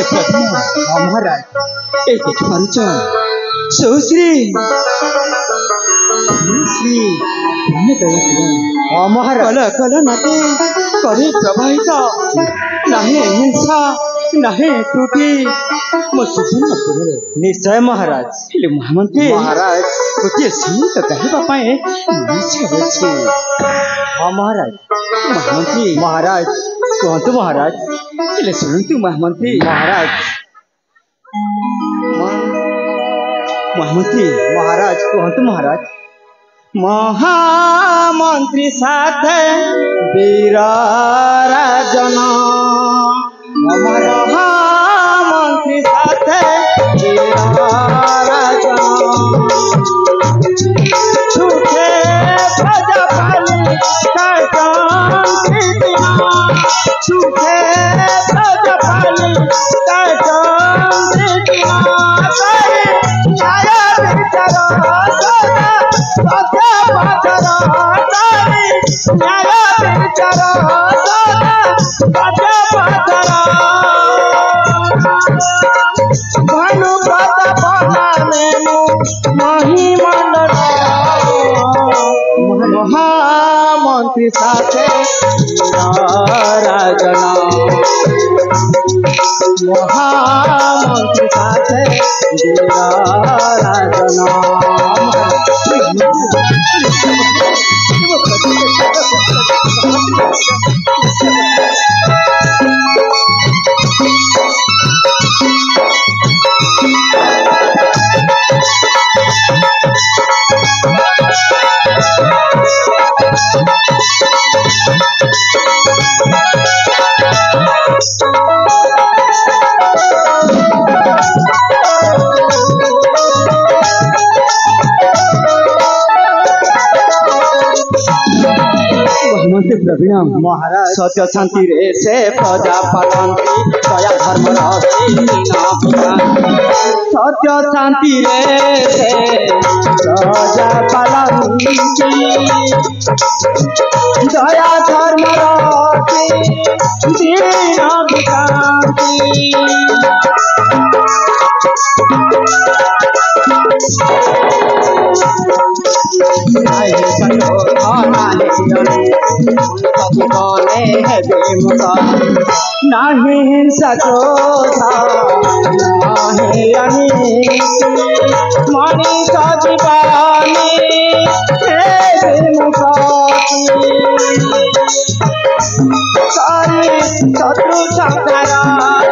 महाराज ए देखि पारुछ सुश्री सुश्री पुण्य दया महाराज कल कल नदी करे प्रवाहित नहीं हिंसा नहीं त्रुटि मो सुसन्न पुरे निश्चय महाराज महामंत्री महाराज गोटे सीमित कहवा इच्छा अच्छे हाँ महाराज महामंत्री महाराज कहतु महाराज शुणु महामंत्री महाराज महामंत्री महाराज कहतु महाराज महामंत्री साथ वीर राजन महामंत्री साथ वीर राजन छूटे प्रजापाली छूटे प्रजापाली महामंत्री साथे राजना महामंत्री साथे राजना महाराज सत्य शांति रे से प्रजा पालंती दया धर्म सत्य शांति रे से प्रजा पालंती दया धर्म दीन नहीं हिंसा क्रोध नहीं अनीति मनीष जीवानी शत्रु संहार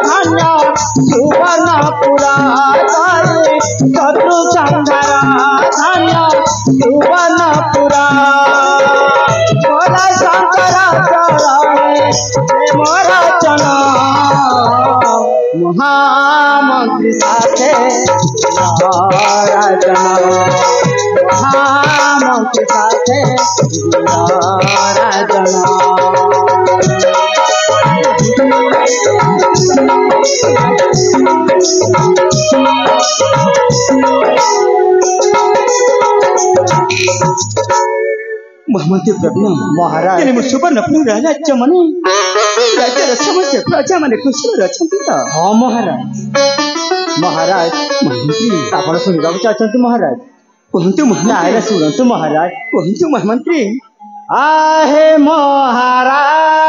धन्य सुवर्णपुरा शत्रु संहार धन्य सुवर्णपुरा महामंत्री साथे राजना महामंत्री साथे राजना महामंत्री प्रभु महाराज सुवर्णपुर राज्य मने राज्यर समस्त प्रजा माने खुशी रचंती तो हाँ महाराज महाराज महामंत्री आपण सुनिबाक चाहते महाराज कहतु महाराज शुणु महाराज कहतु महामंत्री आहे महाराज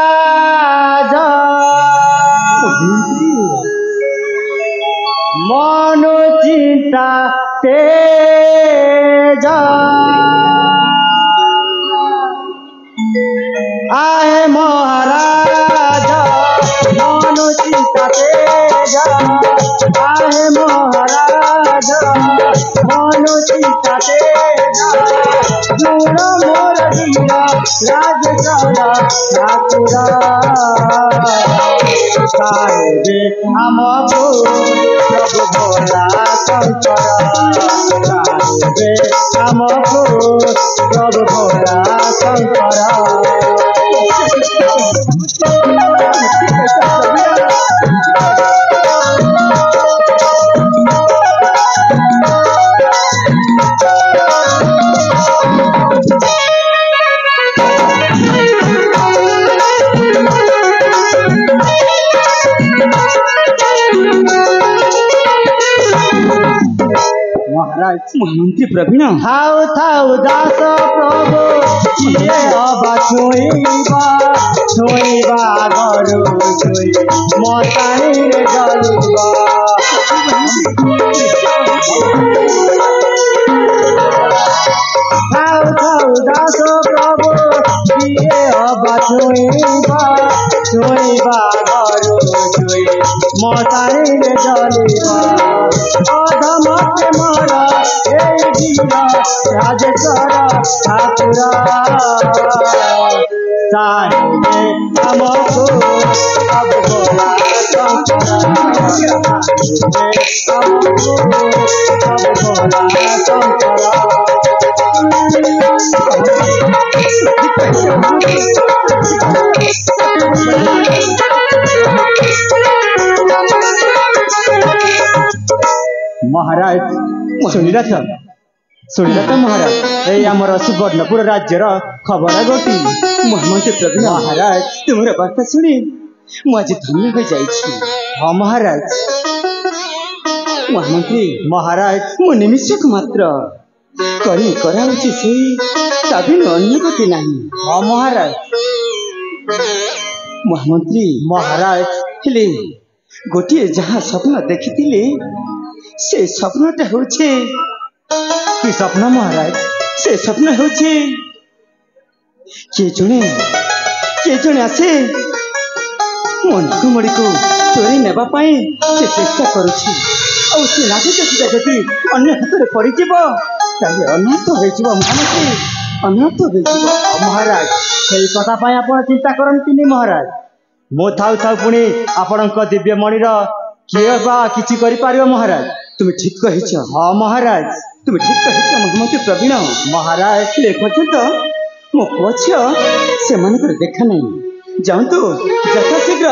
मनो चिंता तेज आहे महाराज मनो चिंता तेज आहे महाराज मनो चिंता तेज जुड़ मोर वीर राज करा ठाकुरा साहेबे हमको प्रभु भोला शंकर साहेबे हमको प्रभु भोला शंकर महाराज महामंत्री प्रवीण थाउ थाउ दास प्रभु किए अबा छुइबा गरु छुइ मतानीरे जलिबा थाउ थाउ दास प्रभु किए अबा छुइबा गरु छुइ मतानीरे जलिबा अधमते मर एई वीर राजेश्वर ठाकुर साहिबे हमको अब बोला शंकर महाराज शुणिला तो महाराज ए आमर सुवर्णपुर राज्यर खबर गोटी महामंत्री प्रवीण महाराज तुमर बार्ता शुणी आज धन्य हो जाइछि। हाँ महाराज महामंत्री महाराज मो निमिषक मात्र करी कराउछि से तभी अन्य गति नहीं। हाँ महाराज महामंत्री महाराज हेले गोटे जहाँ स्वप्न देखी से स्वप्नटा होछे कि स्वप्न महाराज से स्वप्न होछे के जने आसे मन को मड़ी को चोरी नेबा पाई से चेष्टा करुछि और से लागे जदि अन्य हाथ पड़ ताले अनाथ हो महामंत्री अनाथ हो महाराज से कथा पाई आपण चिंता करंतिनी महाराज मो थाउ थाउ पुणी आपणक दिव्य मणिर किए बा किछि करि पारियो महाराज तुम ठीक कहिछ। हाँ महाराज तुम ठीक कहिछ महामंत्री प्रवीण महाराज पर्यंत मो पक्ष से देखा नहीं जातु यथाशीघ्र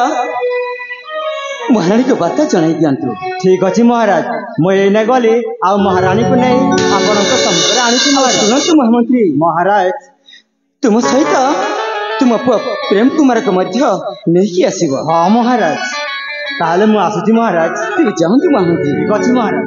महारानी को बार्ता जन दिंतु। ठीक अच्छे महाराज मुझे गली आ महारानी को नहीं आपण सम्मुख आनी शुणु महामंत्री महाराज तुम सहित तुम प्रेम कुमार को नहीं आसब। हाँ महाराज ताले मु आसुची महाराज तुम जातु महामंत्री। ठीक अच्छे महाराज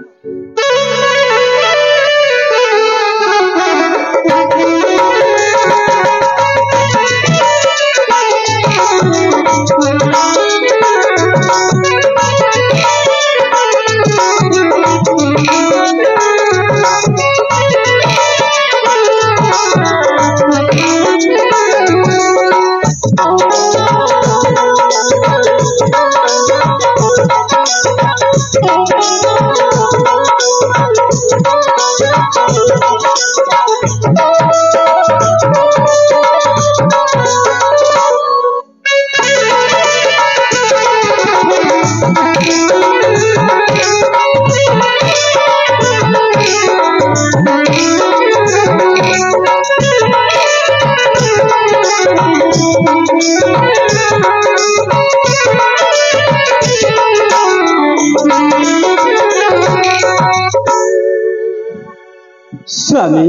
स्वामी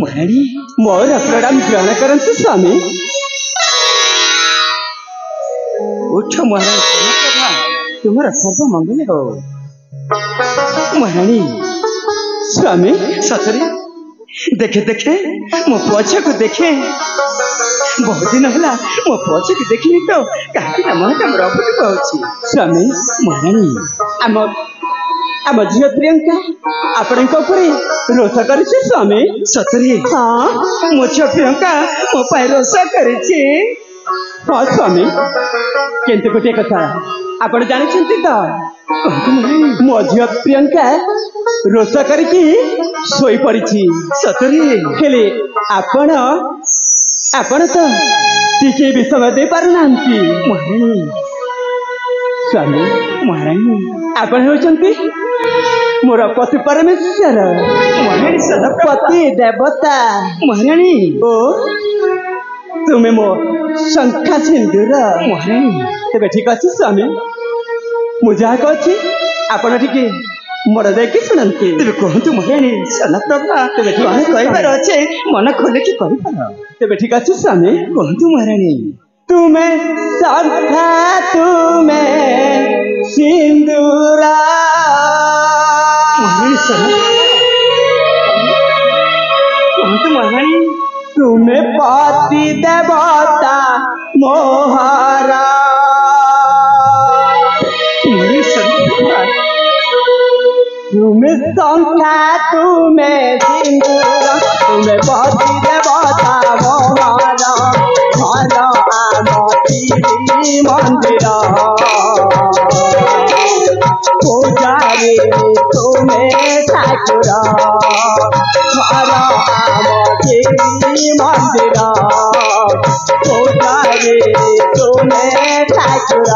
महारानी मोर प्रणाम ग्रहण करंतु स्वामी। उठ महाराज तुम्हारा सर्व मंगल हो महारानी। स्वामी सतरे देखे देखे मो पछ को देखे बहुत दिन है मो पछ को देखनी तो कहीं मन का रबुट पाऊँ। स्वामी महारानी आम झील प्रियंका आपण रोष कर स्वामी सतरे। हाँ मो झील प्रियंका मो पाई रोष कर। हाँ स्वामी केंते गोटे कथा आपण जानते तो मो झील प्रियंका रोष करके सोई पड़ी सतरे। हेले आपण आपण तो टिके भी समय दे पार ना महारानी। स्वामी महारानी आपण होचंती मोर पति परमेश्वर पति देवता महारानी। ओ तुम्हें मो शंखा सिंदूर महारानी। तेरे ठीक अच्छे स्वामी मुझे कही आपण टिके मोर देखी शुणती तेरे कहतु महारानी सना प्रभा तेरे कहबार अच्छे मन खोले कि तेरे ठीक अच्छे स्वामी कहतु महारानी। तुम्हें शंखा तुम्हें सिंदूरा महारानी सना कहतु महारानी तुम्हें पति देवता मोहरा तुम्हें संख्या तुम्हें सिंदूर तुम्हें पति देवता मोहरा घर आम मंदिर पूजारी तुम्हें ठाकुर घर आम मंदिर पूजारी तुम्हें ठाकुर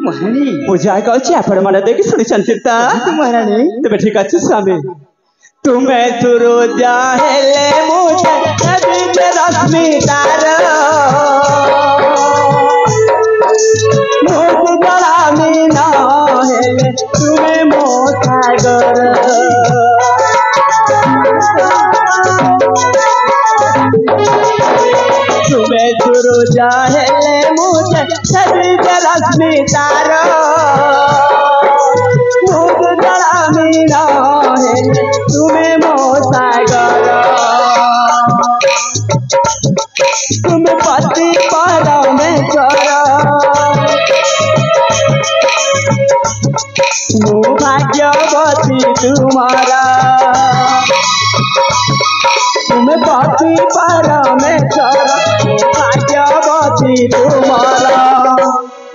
महारानी पूजा कौची आपण मन देखि सुनिछंती त महारानी तबे ठीक अछि स्वामी तुम्हें सुरोजा हेले मुझे नदीत रश्मि तार मुझ जलामी न हेले तुम्हें मो सागर तुम्हें सुरोजा हेले मुझे नदीत रश्मि तार मुझ जलामी न हेले तुम्हें मो सागर तुम्हें पति परमेश्वर मो भाग्यवती तुम्हारा तुम्हें पति परमेश्वर मो भाग्यवती तुम्हारा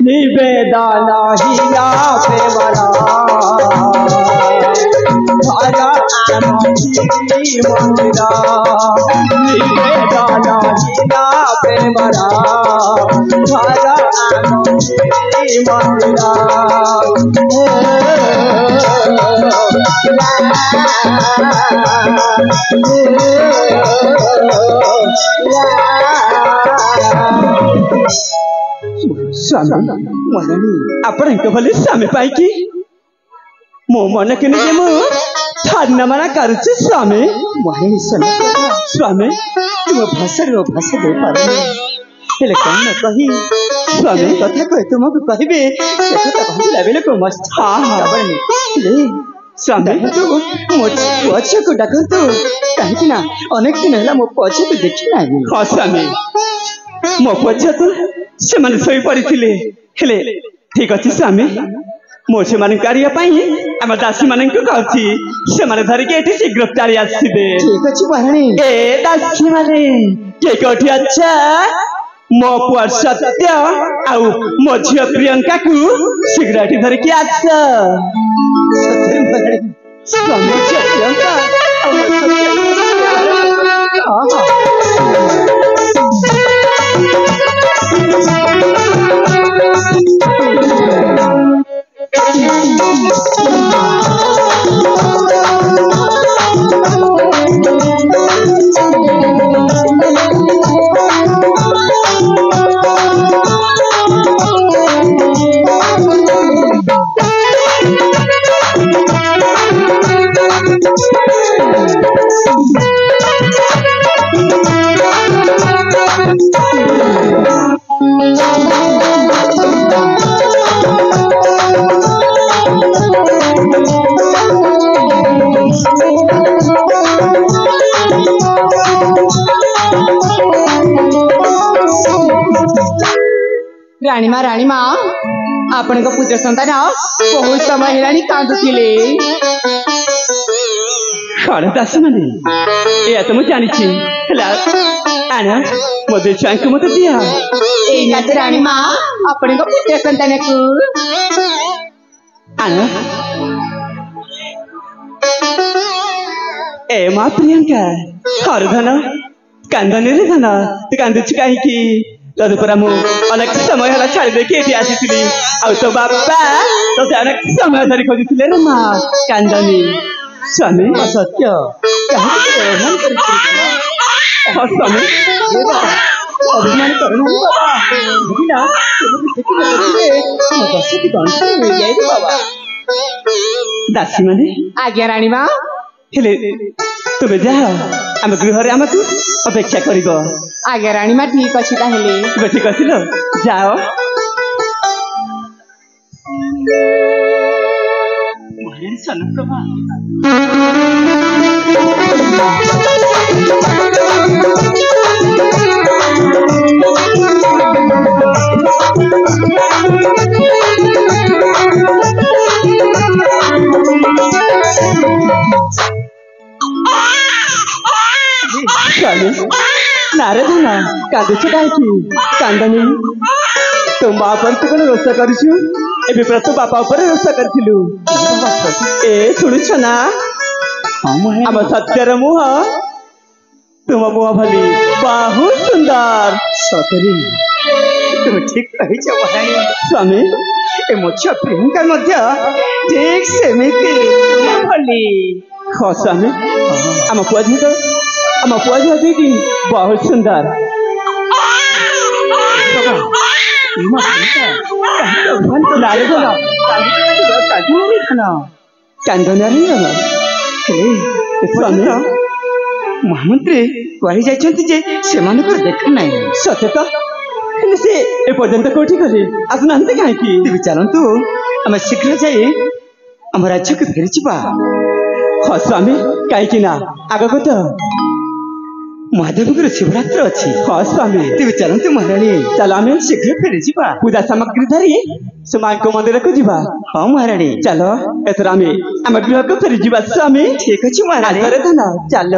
निवेदन हिया प्रेमरा घर आम मंदिर निवेदन हिया प्रेमरा घर आम स्वामी महारानी आपण भले स्वामी पाई मो मन के निजे मु ठान्ना मना करुचे स्वामी महारानी स्वामी तुम भाषा दे पारे हेले कौन न कही स्वामी कथा कहे तुमको कहबे से कथा भाबिला बेले को मस्त हां बनी ले स्वामी तू मो पछे को डाकंतु काहे ना अनेक दिन हला मो पछे को देखि नाही हां स्वामी मो पछे तो से मन सोई पड़िथिले हेले ठीक अछि स्वामी मो से मन कार्य पाई हम दासी मन को कहछि से मन धरि के एठी शीघ्र चाली आसीबे ठीक अछि महारानी ए दासी माने के कोठी अच्छा मो पुआ सत्य आउ मो झियो प्रियंका को शीघ्र एठी धरि के आछ सत्य महारानी स्वामी झियो प्रियंका आउ सत्य राणी माँ आपण को पुत्र संतान बहुत समय हेलानी कांदुथिले खड़ा दास माने या तो मु जानि छी हला आना मोदे चांक मत दिया ए नाथ राणी माँ आपण को पुत्र संतान को आना ए माँ प्रियंका हरधन कांदनी रे धन तू कांदुछु कहीं तदुपर मु अनेक समय है छाड़ी देखी आसी तो बापा तो अनेक समय धरी खोजुले रे माँ कांदनी स्वामी सत्य स्वामी अभिमान करना बाबा दासी माने आज्ञा राणी माँ हेले तुमे जा आम गृह आमको अपेक्षा कर आज्ञा राणी माँ ठीक अच्छी ताहेले ठीक अच्छी लो जाओ सनप्रभा नारे धना कांदुछु कहीं कांदनी तो माँ पर तू कौन रोषा करूँ एबे पूरा तो बापा ऊपर रोषा करथिलु ए सुनुछ ना आम सत्यर मुह तुम मुह भली बहुत सुंदर सतरी तुम ठीक कही स्वामी ए मुझ प्रियंका मध्य ठीक सेमिति भली हाँ स्वामी आम पुआ दीदी बहुत सुंदर महामंत्री कही जाइए देखा ना सत्य तो से एपर्यंत कौटी गले आसुना कहीं चलतु आम शीघ्र जाई आम राज्य को फेरी जा हाँ स्वामी कहीं आग तो महादेव शिवरात्र अच्छी हाँ स्वामी तेज चलते महाराणी चल आम शीघ्र फेरी जा पूजा सामग्री धरी से माँ को मंदिर को जा हाँ महाराणी चल एथर आम गृह को फेरी जा स्वामी ठीक अच्छे महाराणी धन चल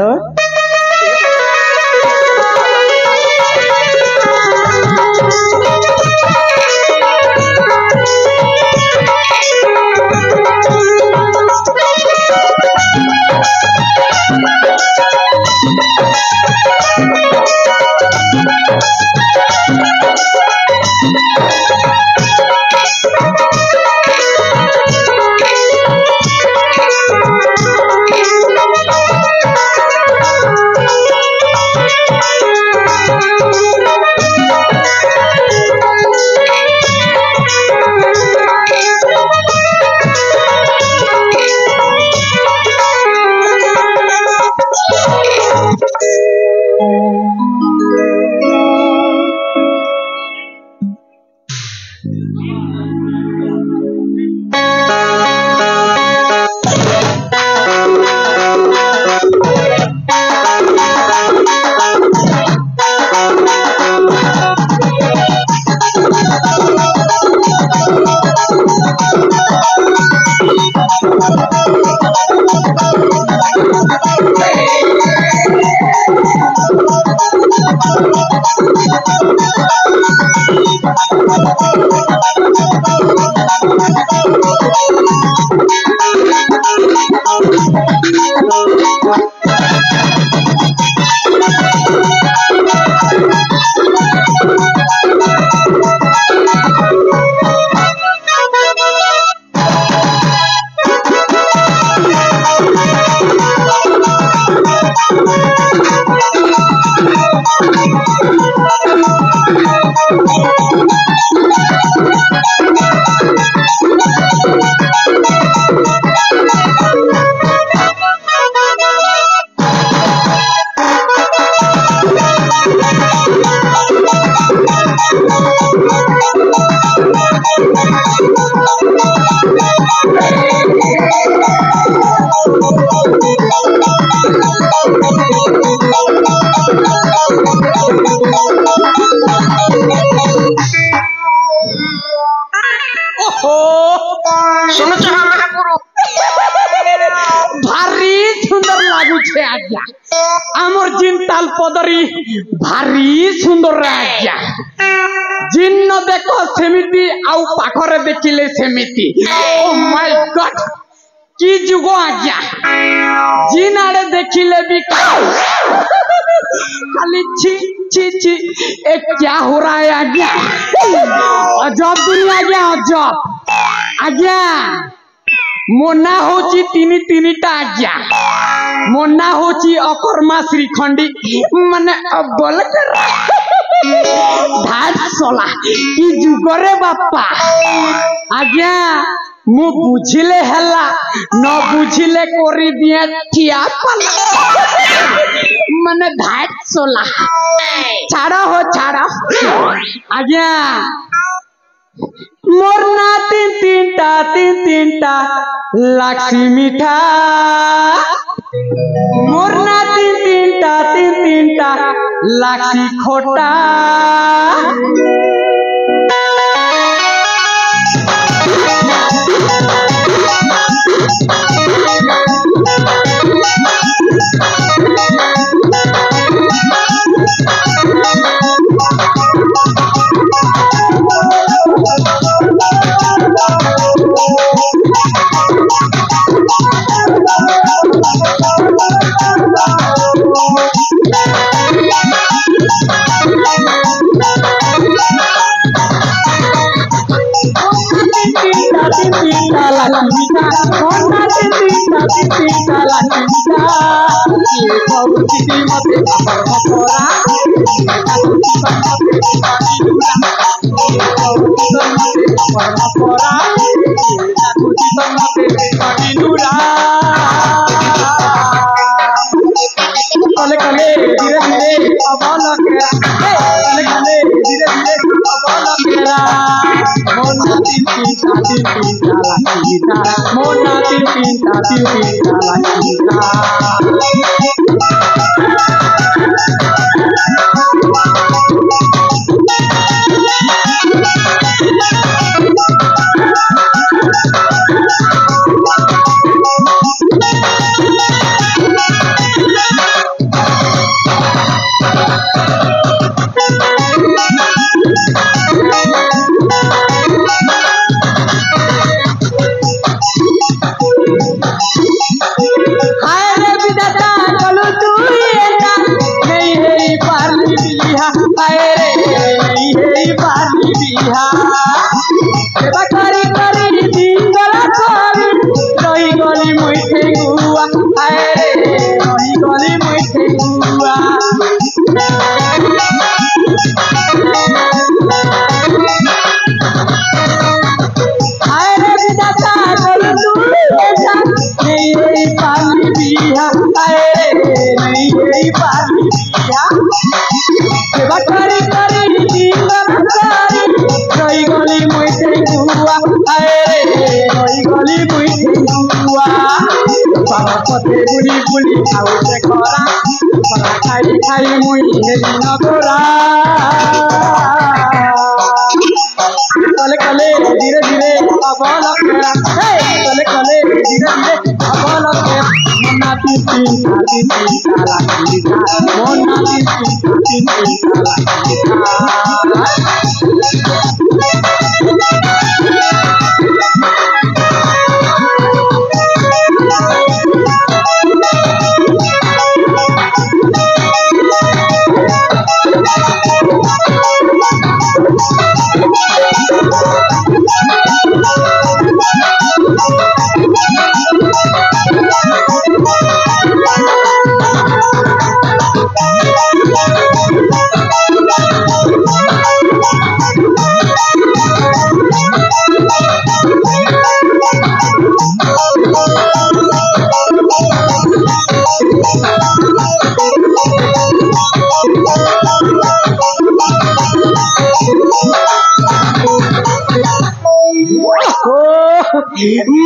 आमर जिनताल पदरी भारी सुंदर आज्ञा जिन्न देखो सेमिति आउ पाखरे देखिले सेमिति ओ माय गॉड की जुग आज्ञा जिन आड़े देखिले भी खाली छी छी छी क्या हो रहा है आज्ञा अजब दुनिया आज्ञा अजब आज्ञा मोना होची तीनी तीनीटा आज्ञा मोना होची अकर्मा श्रीखंडी माने बोल धार सोला की जुगरे बापा आज्ञा मु बुझिले हला न बुझिले कोरी दिया ठिया पला माने धार सोला छाड़ा हो छाड़ा आज्ञा मोर ना तीन तीनटा लाक्षी मीठा मोर ना तीन तीनटा लाक्षी खोटा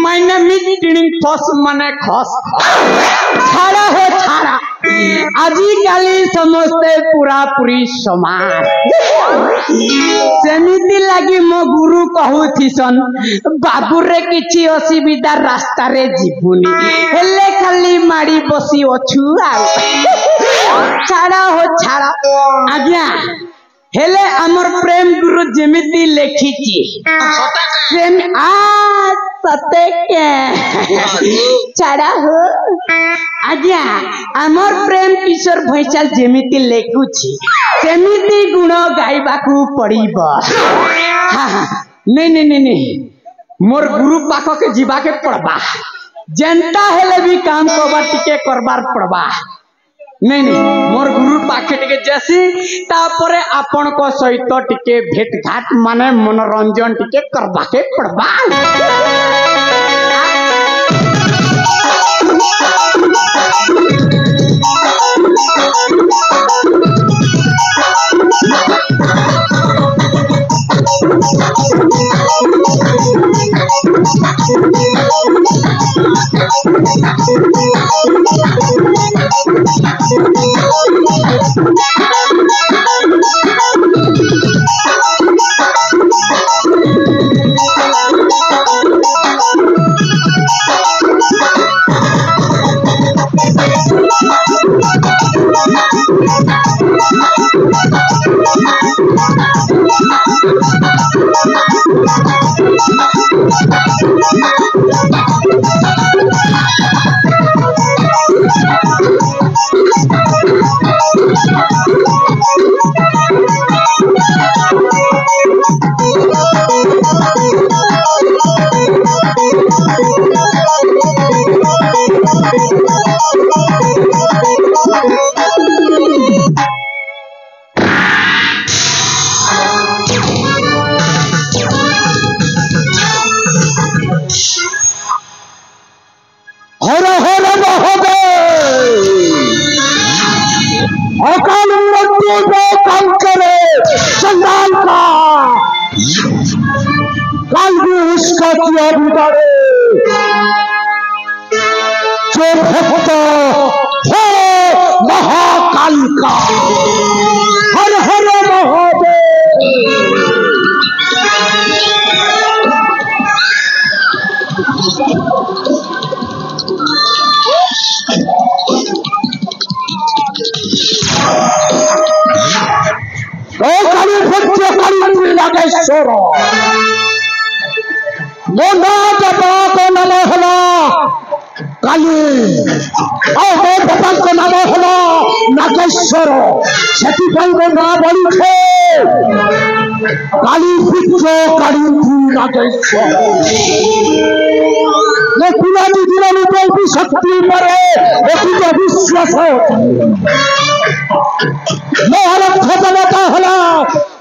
मैंने मीटिंग फस मने खस छाड़ा हो छाड़ा आजिकाली समस्ते पूरा पूरी समाज सेमिति लगी मो गुरु कहूथिसन बाबू रे किछि असुविधा रास्ता रे जीवनी हेले खाली माड़ी बसी अछु छाड़ा हो छाड़ा आज्ञा हेले आमर प्रेम गुरु जेमिति लेखिची प्रेम सते के छाड़ा हो आज्ञा आमर प्रेम किशोर भैसाल जेमिति लेखुची सेमिति गुण गाइबा को पड़ीबा। नहीं मोर गुरु पाख के जीवा के पड़बा जनता हेले भी काम करबार टिके करबार पड़बा। नहीं मोर गुरु पाखे टिके जैसी तापरे आपण को सहित टिके भेट घाट माने मनोरंजन टिके करबा के पड़बा। शक्ति परे विश्वास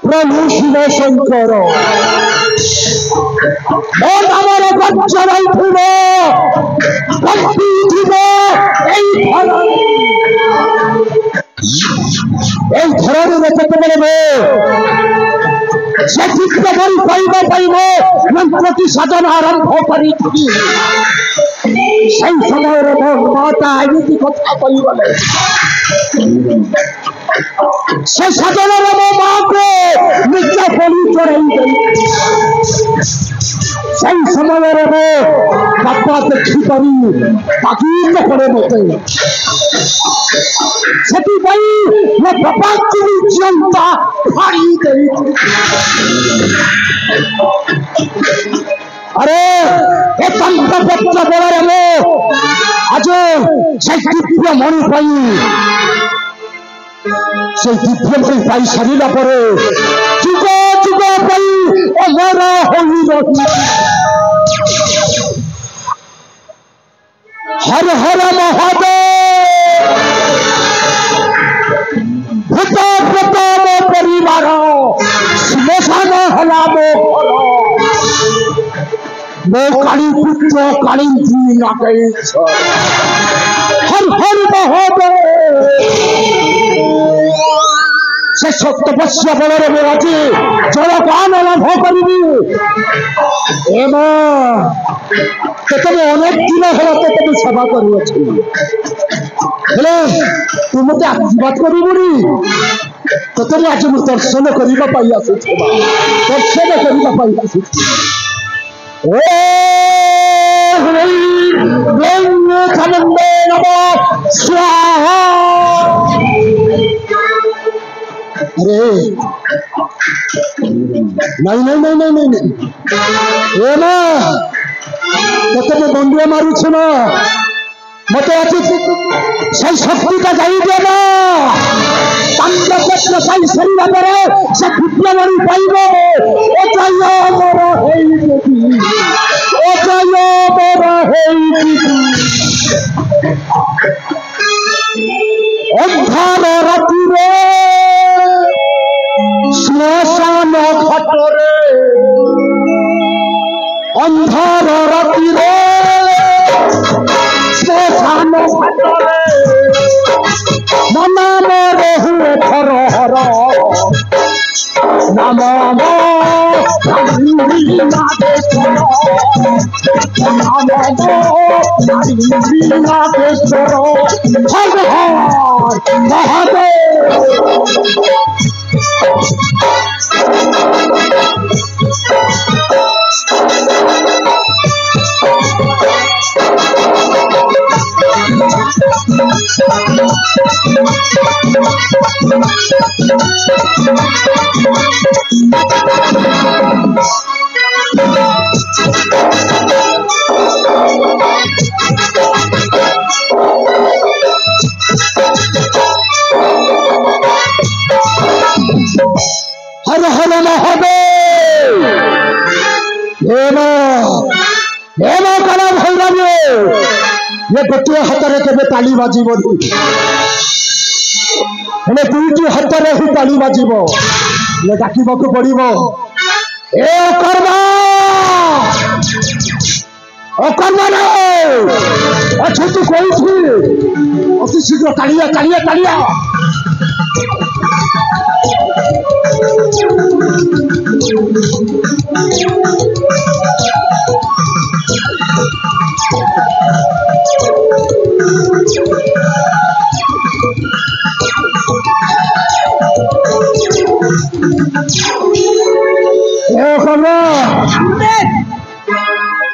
प्रभु शिव शंकर मंत्र की साधन आरंभ करी समय माता एमती कथा कहले से साधन मो माँ को निज बलि चढ़ाई गई सही समय बापा देखी पारी ताकीद पड़े मत से बापा की जनता फाड़ी गई। अरे बच्चा बोला आज से दिव्य मणि पाई से दिव्य मणि पाई सारा पर जुग जुग अमर हर हर महादेव भूत प्रत मो परिवार श्मशान हला मो काली पुत्र काली हर हर महादेव से सप्तपस्य बल आज जलपान आरंभ करी अनेक दिन है तुम सेवा कर तू मत आशीर्वाद करूनी तो आज मुझे दर्शन करने दर्शन अरे नहीं नहीं नहीं नहीं नहीं नहीं ए ना तते मैं बंडुआ मारू छ ना मते अछि सही शक्ति का जाई दे ना तंत्र पत्र सही शरीर पर से विप्लवरी पाइबो ओ जायो मोर हेई ओ जायो मोर हेई अंधार राति रे श्मशान घाटरे अंधार राति रे श्मशान घाटरे मना मोरे हुए थर हर नम नागेश्वर हर हर महादेव हर हर महादेव हेमा हेमा कला भैरव ये गोटे हाथ के ताली बाजिब हेले दुईटी हाथ ही ताली बाजिब ये डाकवाक पड़ो ए कर्मा अच्छा तू कौन अति शीघ्र तालिया तालिया तालिया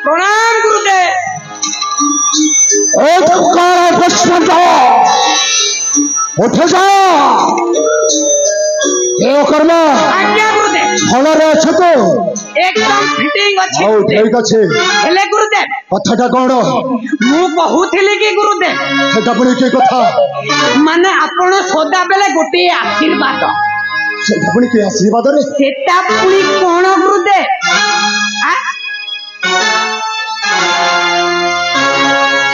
प्रणाम गुरुदेव उठ जा कर्म आज्ञा गुरुदेव भलरे अच्छ तो एकदम फिटिंग अच्छे हौ ठीक अच्छे हेले गुरुदेव कथाटा कौन मु कहूथिली कि गुरुदेव सेटा पुणी के कथा माने आपण सदा बेले गोटे आशीर्वाद सेटा पुणी के आशीर्वाद रे सेटा पुणी कोन गुरुदेव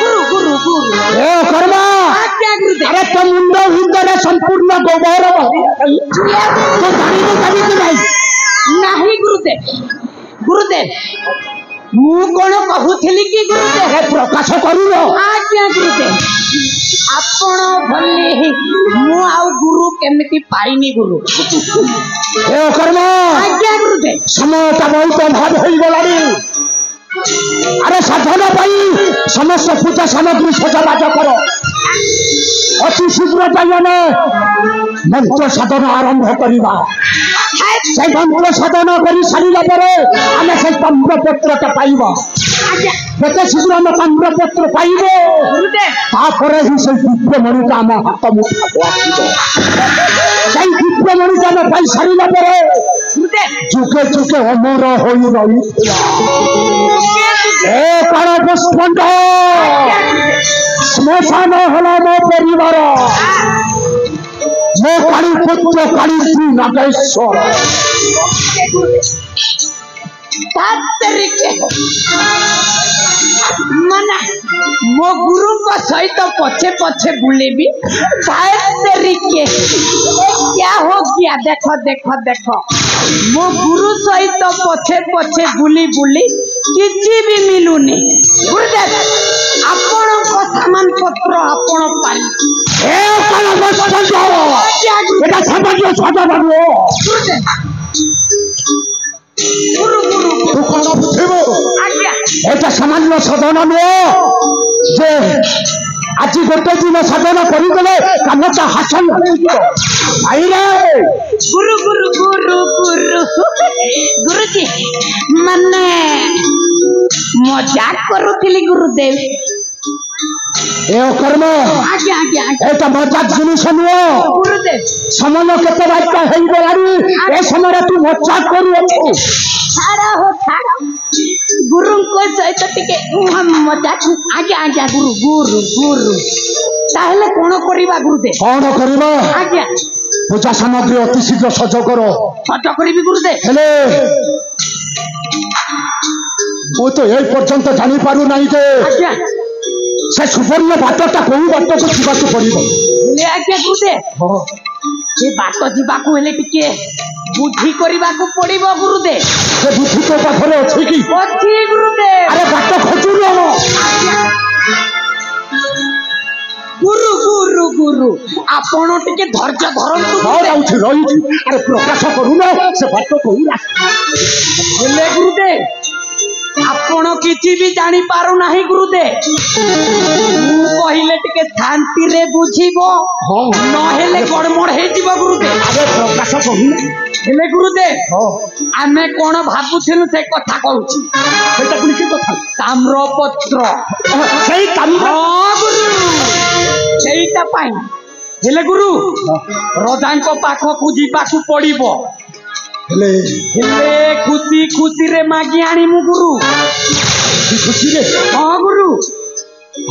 गुरु गुरु गुरु ए कर्मा आज्ञा गुरुदेव अरे तो मुंडो हिंदरे संपूर्ण गोबर तो जानी नहीं नहीं गुरुदेव गुरुदेव मु कोन कहूथिली कि गुरुदेव प्रकाश करू आज्ञा गुरुदेव आपण भले मु आउ गुरु केमिति पाइनी गुरु ए कर्मा आज्ञा गुरुदेव समय का बहुत अभाव हो गलानी अरे साधना पाई समस्त पूजा सामग्री सजाबाज कर अति शीघ्र जाइए मंत्र साधना आरंभ करवा से मंत्र साधना कर सारा पर आम से ताम्रपत्र पाइब जते शीघ्र आम ताम्रपत्र पाइब तापर ही से दिव्यमणि का आम हाथ मुठा से दिव्यमणि आम पाई सारा पर जुगे जुगे अमर हो रही पुष्पंड श्मशान हल मो परिवार मो काली पुत्र काली श्री नागेश्वर मना मो गुरु को सहित पछे पछे बुलेबी क्या हो गया देखो देखो देखो मो गुरु सहित पछे पछे बुली बुली किसी भी मिलुनी गुरुदेव आपण को सामान पत्र आपण पाई ए काला बस्तर जाओ एटा समझियो छोटा बाबू गुरु गुरु तू कौन बुझेबो आज्ञा एटा सामान्य साधना नो जे आज गोटे दिन साधना करी गले कामटा हासिल आई रे गुरु गुरु गुरु गुरु गुरुजी मने मजाक करूथिली गुरुदेव ए कर्म आज्ञा आज्ञा आज्ञा एटा मजाक जिनिस नुह गुरुदेव समय केते बाटा हेई गलारी ए समय तू मजाक करू अछु छाड़ा हो छाड़ा गुरु को सहित टिके मजाक आज्ञा आज्ञा गुरु गुरु गुरु ताहले कोन करिबा गुरुदेव कौन करबा आज्ञा पूजा सामग्री अति शीघ्र सज करो सज करिबी गुरुदेव हेले मु तो ए पर्यंत जानी पारु नाही जे आज्ञा से सुवर्ण बाटटा कोई बाट को जीवाकू पड़िबो ले आज्ञा गुरुदेव ये बाट जीवाकू हेले टिके बुद्धि करिबाकू पड़िबो गुरुदेव से बुद्धि तो पाखरे अछि की अछि गुरुदेव अरे बाट खोजु न गुरु गुरु गुरु आपण टिके धैर्य धरंतु रही अरे प्रकाश करू ना से बाट कोई हेले गुरुदेव आपण किछि भी जानी पारु नाही गुरुदेव कहिले टिके शांति रे बुझिबो न हेले गड़मड़ हे जीव गुरुदेव अरे प्रकाश करू हेले गुरुदेव आमे कोन भाबुथिनु से कथा कहूची सेटा पुनी के कथा ताम्रपत्र सेई ताम्र गुरु सेईटा पाई हेले गुरु रजांको पाखकु जीवाकू पड़िबो हेले खुशी खुशी रे मागी आनी मु गुरु खुशी रे हां गुरु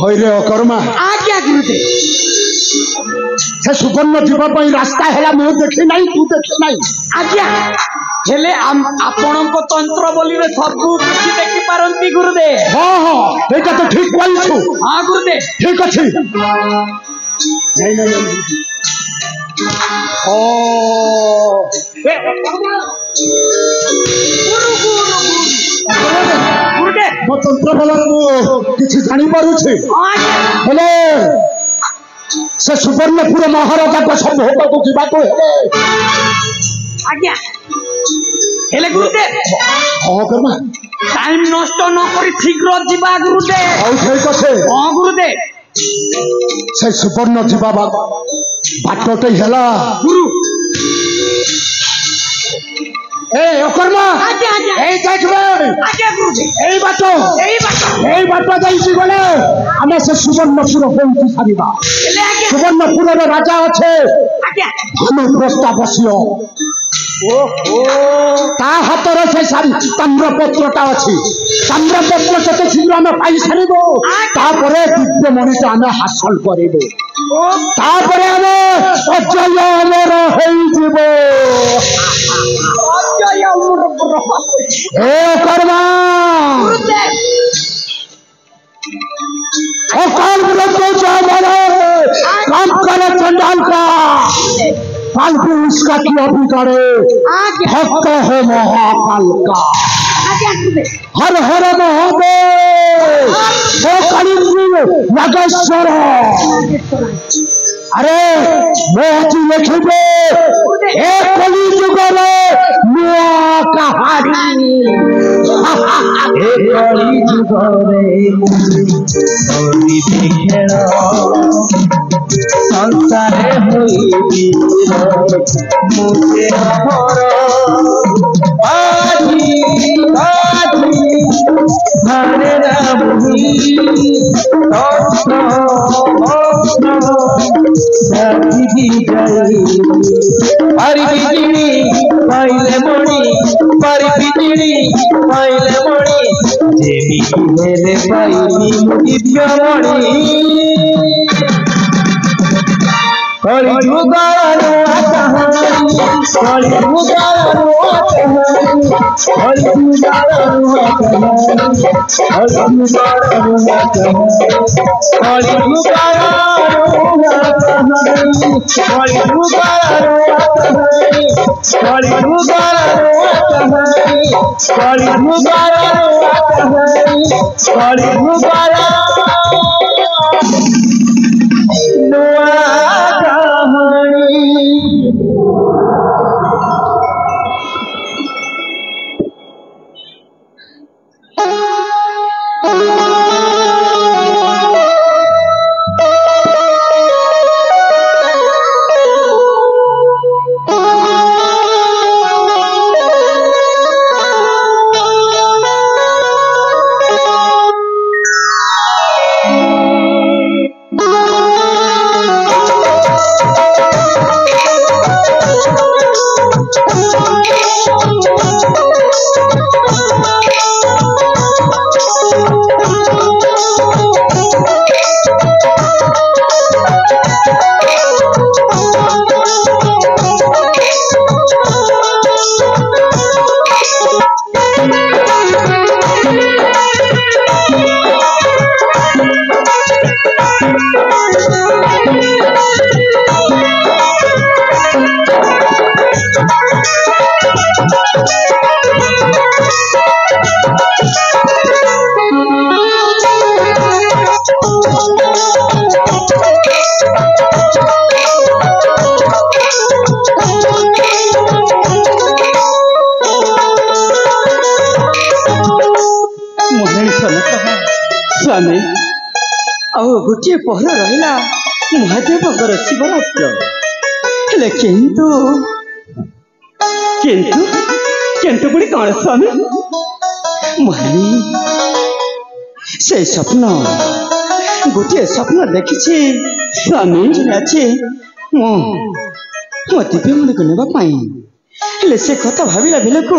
होय रे अकर्मा आज्ञा गुरुदेव से सुवर्ण जीवा पई रास्ता हेला मु देखि नाही तू देखि नाही आज्ञा हेले आपणको तंत्र बोली रे सबु किछि देखि पारंती गुरुदेव हां हां एटा तो ठीक कहलछु हां गुरुदेव ठीक अछि नहीं नहीं ओ गुरुदेव मो तंत्र बल किछि जानी पारु छी हेले से सुवर्णपुर महाराजा को सब होगा को जीवा को आज्ञा हेले गुरुदेव हां कर्मा टाइम नष्ट न करी शीघ्र जीवा गुरुदेव औ ठीक अछि हां गुरुदेव से सुवर्ण जीवा बाटटे हेला गुरु ए अकर्मा आज्ञा आज्ञा ए देखबे आज्ञा गुरुदेव ए बाटो जाई छी गले हमें से सुवर्णपुर पहुंची सारिबा हेले आज्ञा सुवर्णपुर रे राजा अच्छे आज्ञा हम प्रस्ताव बसियो ओहो ता हातर से सारी ताम्रपत्रटा अछि ताम्रपत्र जते शीघ्र हम पाई सारिबो तापरे दिव्य मणिटा हम हासिल करिबो तापरे हम अजय अमर होई जीवो अजय अमर ए कर्मा गुरुदेव अकाल मृत्यु मारे काम करे चंडाल का काल भी उसका क्यों बिगाड़े भक्त है महाकाल का हर हर महादेव हे कलिंग नागेश्वर अरे मैं आज लिखिबे ए कलि जुग रे नुआ कहानी ए कलि जुग रे मोरी खेल संसारे होई मुझे हमर आजी आजी हरे राम जी गई हरि बिजली पाइले मणि हरि बिजली पाइले मणि जेमी हेले पाइली दिव्य मणि कलि जुगारो कलि जुगारो कलि जुगारो कलि जुगारो कलि जुगारो कलि जुगारो कलि जुगारो कलि जुगारो कलि जुगारो स्वामी ଆଉ ଗୋଟିଏ ପହର ରହିଲା ମହାଦେବଙ୍କର ଶିବରାତ୍ର ହେଲେ କିନ୍ତୁ କିନ୍ତୁ କିନ୍ତୁ ପୁଣି କଣ ସ୍ୱାମୀ ମହାରାଣୀ ସେ ସ୍ୱପ୍ନ ଗୋଟିଏ ସ୍ୱପ୍ନ ଦେଖିଛି ସ୍ୱାମୀ ଅଛି ମୋ ଦିବ୍ୟମଣିକୁ ନେବା ପାଇଁ ହେଲେ ସେ କଥା ଭାବିଲା ବେଳକୁ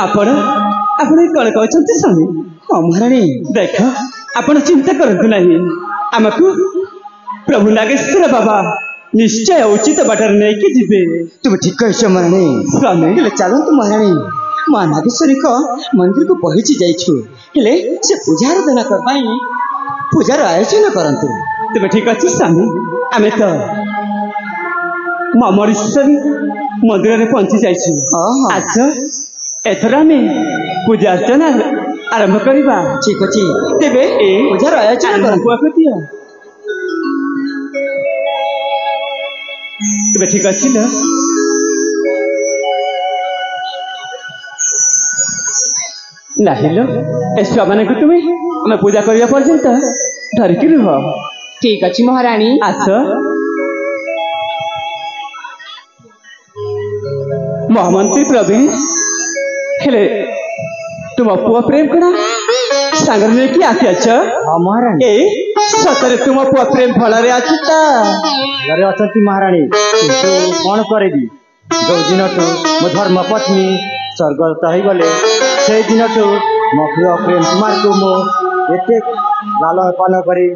ଆପଣ ଆପଣ କଣ କହୁଛନ୍ତି ସ୍ୱାମୀ ହଁ ମହାରାଣୀ ଦେଖ ଆପଣ ଚିନ୍ତା କରନ୍ତୁ ନାହିଁ ଆମକୁ ପ୍ରଭୁ ନାଗେଶ୍ୱର ବାବା ନିଶ୍ଚୟ ଉଚିତ ବାଟରେ ନେଇକି ଯିବେ ତୁମେ ଠିକ କହିଛ ମହାରାଣୀ ସ୍ୱାମୀ ହେଲେ ଚାଲନ୍ତୁ ମହାରାଣୀ ମା ନାଗେଶ୍ୱରୀଙ୍କ ମନ୍ଦିରକୁ ପହଞ୍ଚି ଯାଇଛୁ ହେଲେ ସେ ପୂଜା ଆରାଧନା ପାଇଁ ପୂଜାର ଆୟୋଜନ କରନ୍ତୁ ତୁମେ ଠିକ ଅଛି ସ୍ୱାମୀ ଆମେ ତ ମମରେଶ୍ୱରୀ ମନ୍ଦିରରେ ପହଞ୍ଚି ଯାଇଛୁ ଆସ ଏଥର ଆମେ ପୂଜା ଅର୍ଚ୍ଚନା ଆରମ୍ଭ କରିବା ଠିକ ଅଛି ତେବେ ଏ ପୂଜାର ଆୟୋଜନ ଦିଅ ତେବେ ଠିକ ଅଛି ନା ନାହିଁଲ ଏ ଛୁଆମାନଙ୍କୁ ତୁମେ ଆମେ ପୂଜା କରିବା ପର୍ଯ୍ୟନ୍ତ ଧରିକି ରୁହ ଠିକ ଅଛି ମହାରାଣୀ ଆସ ମହାମନ୍ତ୍ରୀ ପ୍ରବୀଣ ହେଲେ ତୁମ ପୁଅ ପ୍ରେମ କଣ ସାଙ୍ଗରେ ନେଇକି ଆସିଅଛ ମହାରାଣୀ ଏଇ ସତରେ ତୁମ ପୁଅ ପ୍ରେମ ଫଳରେ ଅଛି ତ ଘରେ ଅଛନ୍ତି ମହାରାଣୀ କିନ୍ତୁ କଣ କରିବି ଯୋଉ ଦିନଠୁ ମୋ ଧର୍ମ ପତ୍ନୀ ସ୍ୱର୍ଗସ୍ଥ ହେଇଗଲେ ସେଇ ଦିନଠୁ ମୋ ପ୍ରିୟ ପ୍ରେମ କୁମାରକୁ ମୁଁ ଏତେ ଲାଲନ ପାଳନ କରି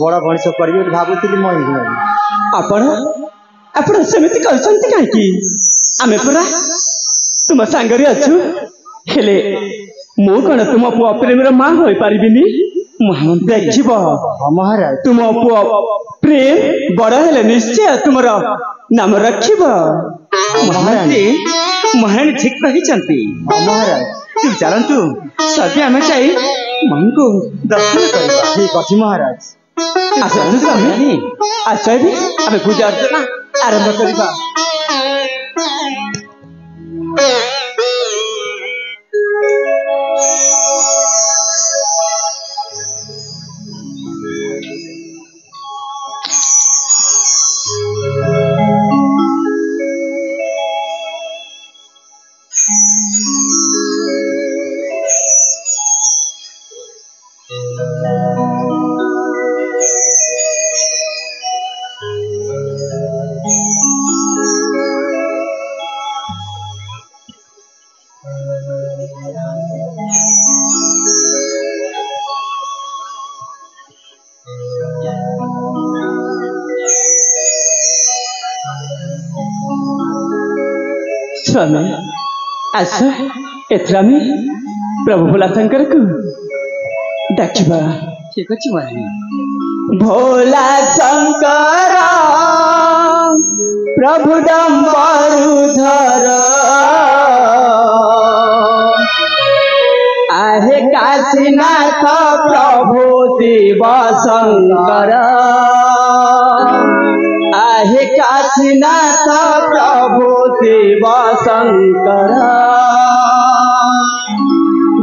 ବଡ଼ ମଣିଷ କରିବି ବୋଲି ଭାବୁଥିଲି ମୋ ଆପଣ ଆପଣ ସେମିତି କରୁଛନ୍ତି କାହିଁକି ଆମେ ପରା ତୁମ ସାଙ୍ଗରେ ଅଛୁ ହେଲେ ମୁଁ କଣ ତୁମ ପୁଅ ପ୍ରେମର ମା ହୋଇପାରିବିନି ଦେଖିବ ମହାରାଜ ତୁମ ପୁଅ ପ୍ରେମ ବଡ଼ ହେଲେ ନିଶ୍ଚୟ ତୁମର ନାମ ରଖିବ ମହାରାଣୀ ମହାରାଣୀ ଠିକ କହିଛନ୍ତି ମହାରାଜ ଚାଲନ୍ତୁ ସଦ୍ୟ ଆମେ ଯାଇ ମାଙ୍କୁ ଦର୍ଶନ କରିବା ଠିକ ଅଛି ମହାରାଜ ଆସନ୍ତୁ ସ୍ୱାମୀ ଆସ ଆମେ ପୂଜା ଅର୍ଚ୍ଚନା ଆରମ୍ଭ କରିବା स्वामी आस एथर आम प्रभु भोला शंकर को डाकिबा ठीक अच्छे महारानी भोला शंकर प्रभु डम्बरुधर आहे काशीनाथ प्रभु शिव शंकर आहे काशीनाथ प्रभु शिव शंकर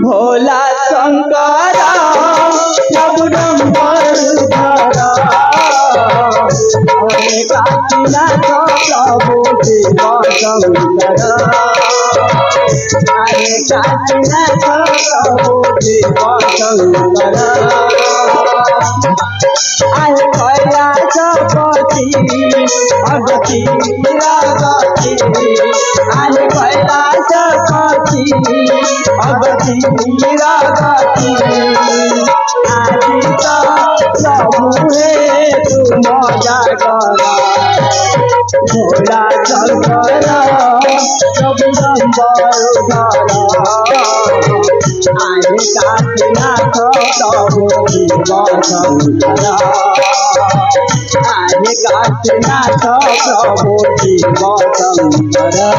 भोला शंकर प्रभु डम्बरुधर आहे काशीनाथ प्रभु शिव शंकर आहे काशीनाथ प्रभु शिव शंकर आहे कैलासपति अगति रागति आहे कैलासपति अगति रागति आदि तो प्रभु हे तुम जागर भोला शंकर प्रभु डम्बरुधर आहे काशीनाथ प्रभु शिव शंकर आहे काशीनाथ प्रभु शिव शंकर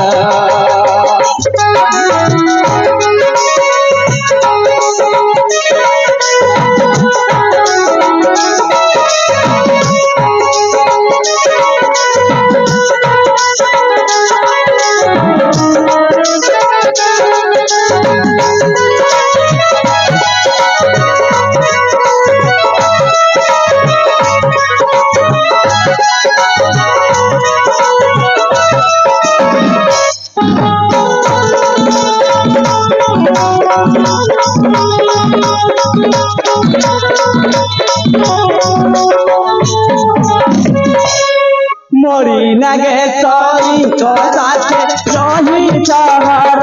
मोरी नागेश्वरी को साथे रही सहर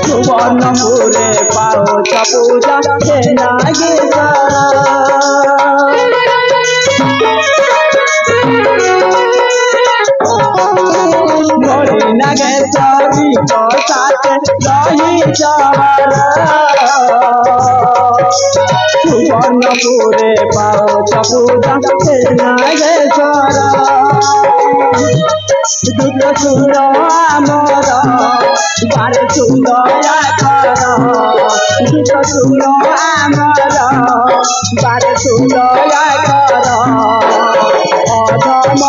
सुवर्णपुरे पाओ पूजा हे नागेश्वर मोरी नागेश्वरी को साथे रही सहर सुवर्णपुरे पाओ पूजा हे नागेश्वर दुख सुन आमर बारे सुंदरा कर दुख सुन आमर बारे सुंदरा कर अधम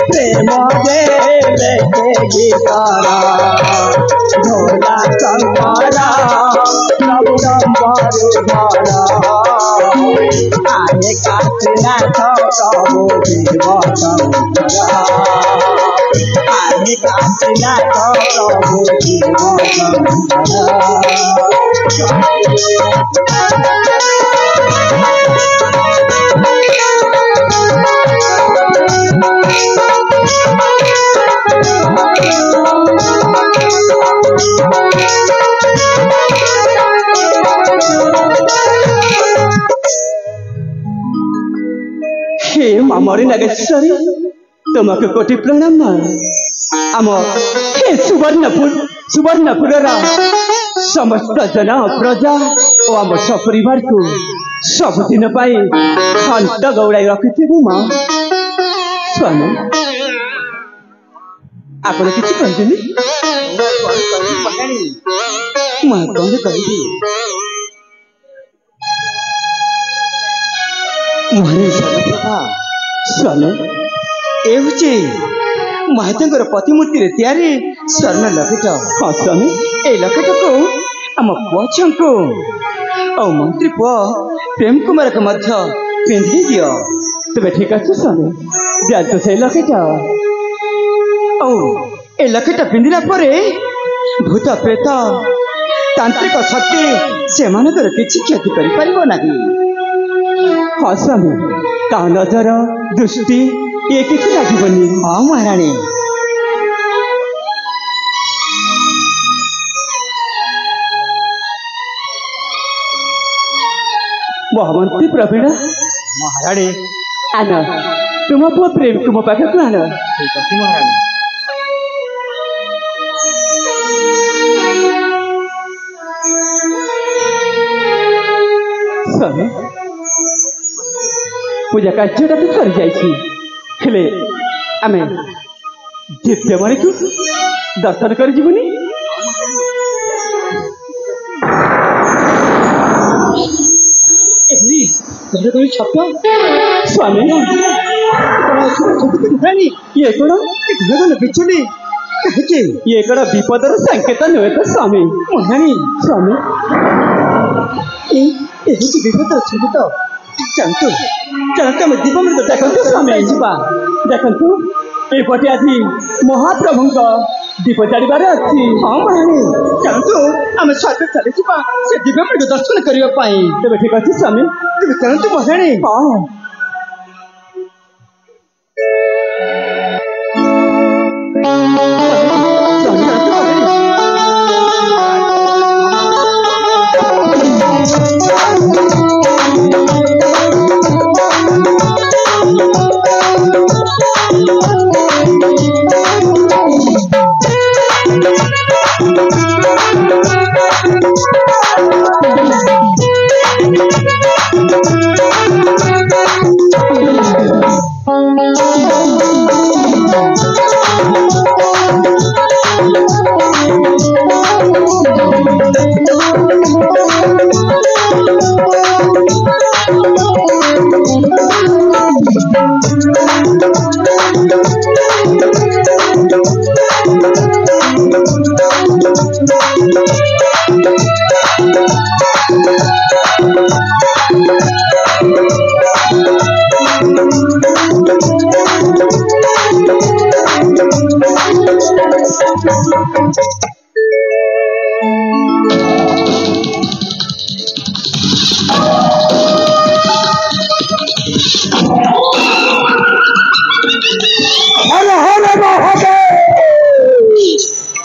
प्रेम दे लेके गीतर ढोला शंकर सब नंबर आए काशीनाथ प्रभु शिव शंकर आए काशीनाथ प्रभु शिव हे मोरी नागेश्वरी तुमको कोटि प्रणाम आम हे सुवर्णपुर समस्त जन प्रजा और आम सपरिवार को सबुदिन घंट गौड़ाई रखिथु माँ स्वामी आपड़ कि कहते माँ कौन कह स्वामी ये महादेव प्रतिमूर्ति तैयारी स्वर्ण लकेट हाँ स्वामी ए लकेट को आम पुआ को और मंत्री पुआ प्रेम कुमार को पिंधि दियो तेरे ठीक अच्छे स्वामी दिया तो से लकेट ए लकेट पिंधिला भूत प्रेत तांत्रिक शक्ति से किसी क्षति कर हाँ स्वामी ता नजर दृष्टि ये किसी लगभग हाँ महाराणी महामंत्री प्रवीण महाराणी आन तुम पुआ प्रेम को मो पाखे आन ठीक अच्छे महाराणी स्वामी पूजा कार्य तो सरी जाइए आम दिव्यमणि को दर्शन कर जीवनी छप स्वामी ये कौन बिछुड़ी ये कौन विपदर संकेत नुहे तो स्वामी महानी स्वामी विपद अच्छे तो जानतु आम दीपमृत देखु स्वामी जा देखु एपटे आज महाप्रभु दीप जाड़बार अच्छी हाँ महानी जानतु आम स्वागत चली से दीपमृत दर्शन करने तेरे ठीक अच्छे स्वामी तेरे जानतु महानी हाँ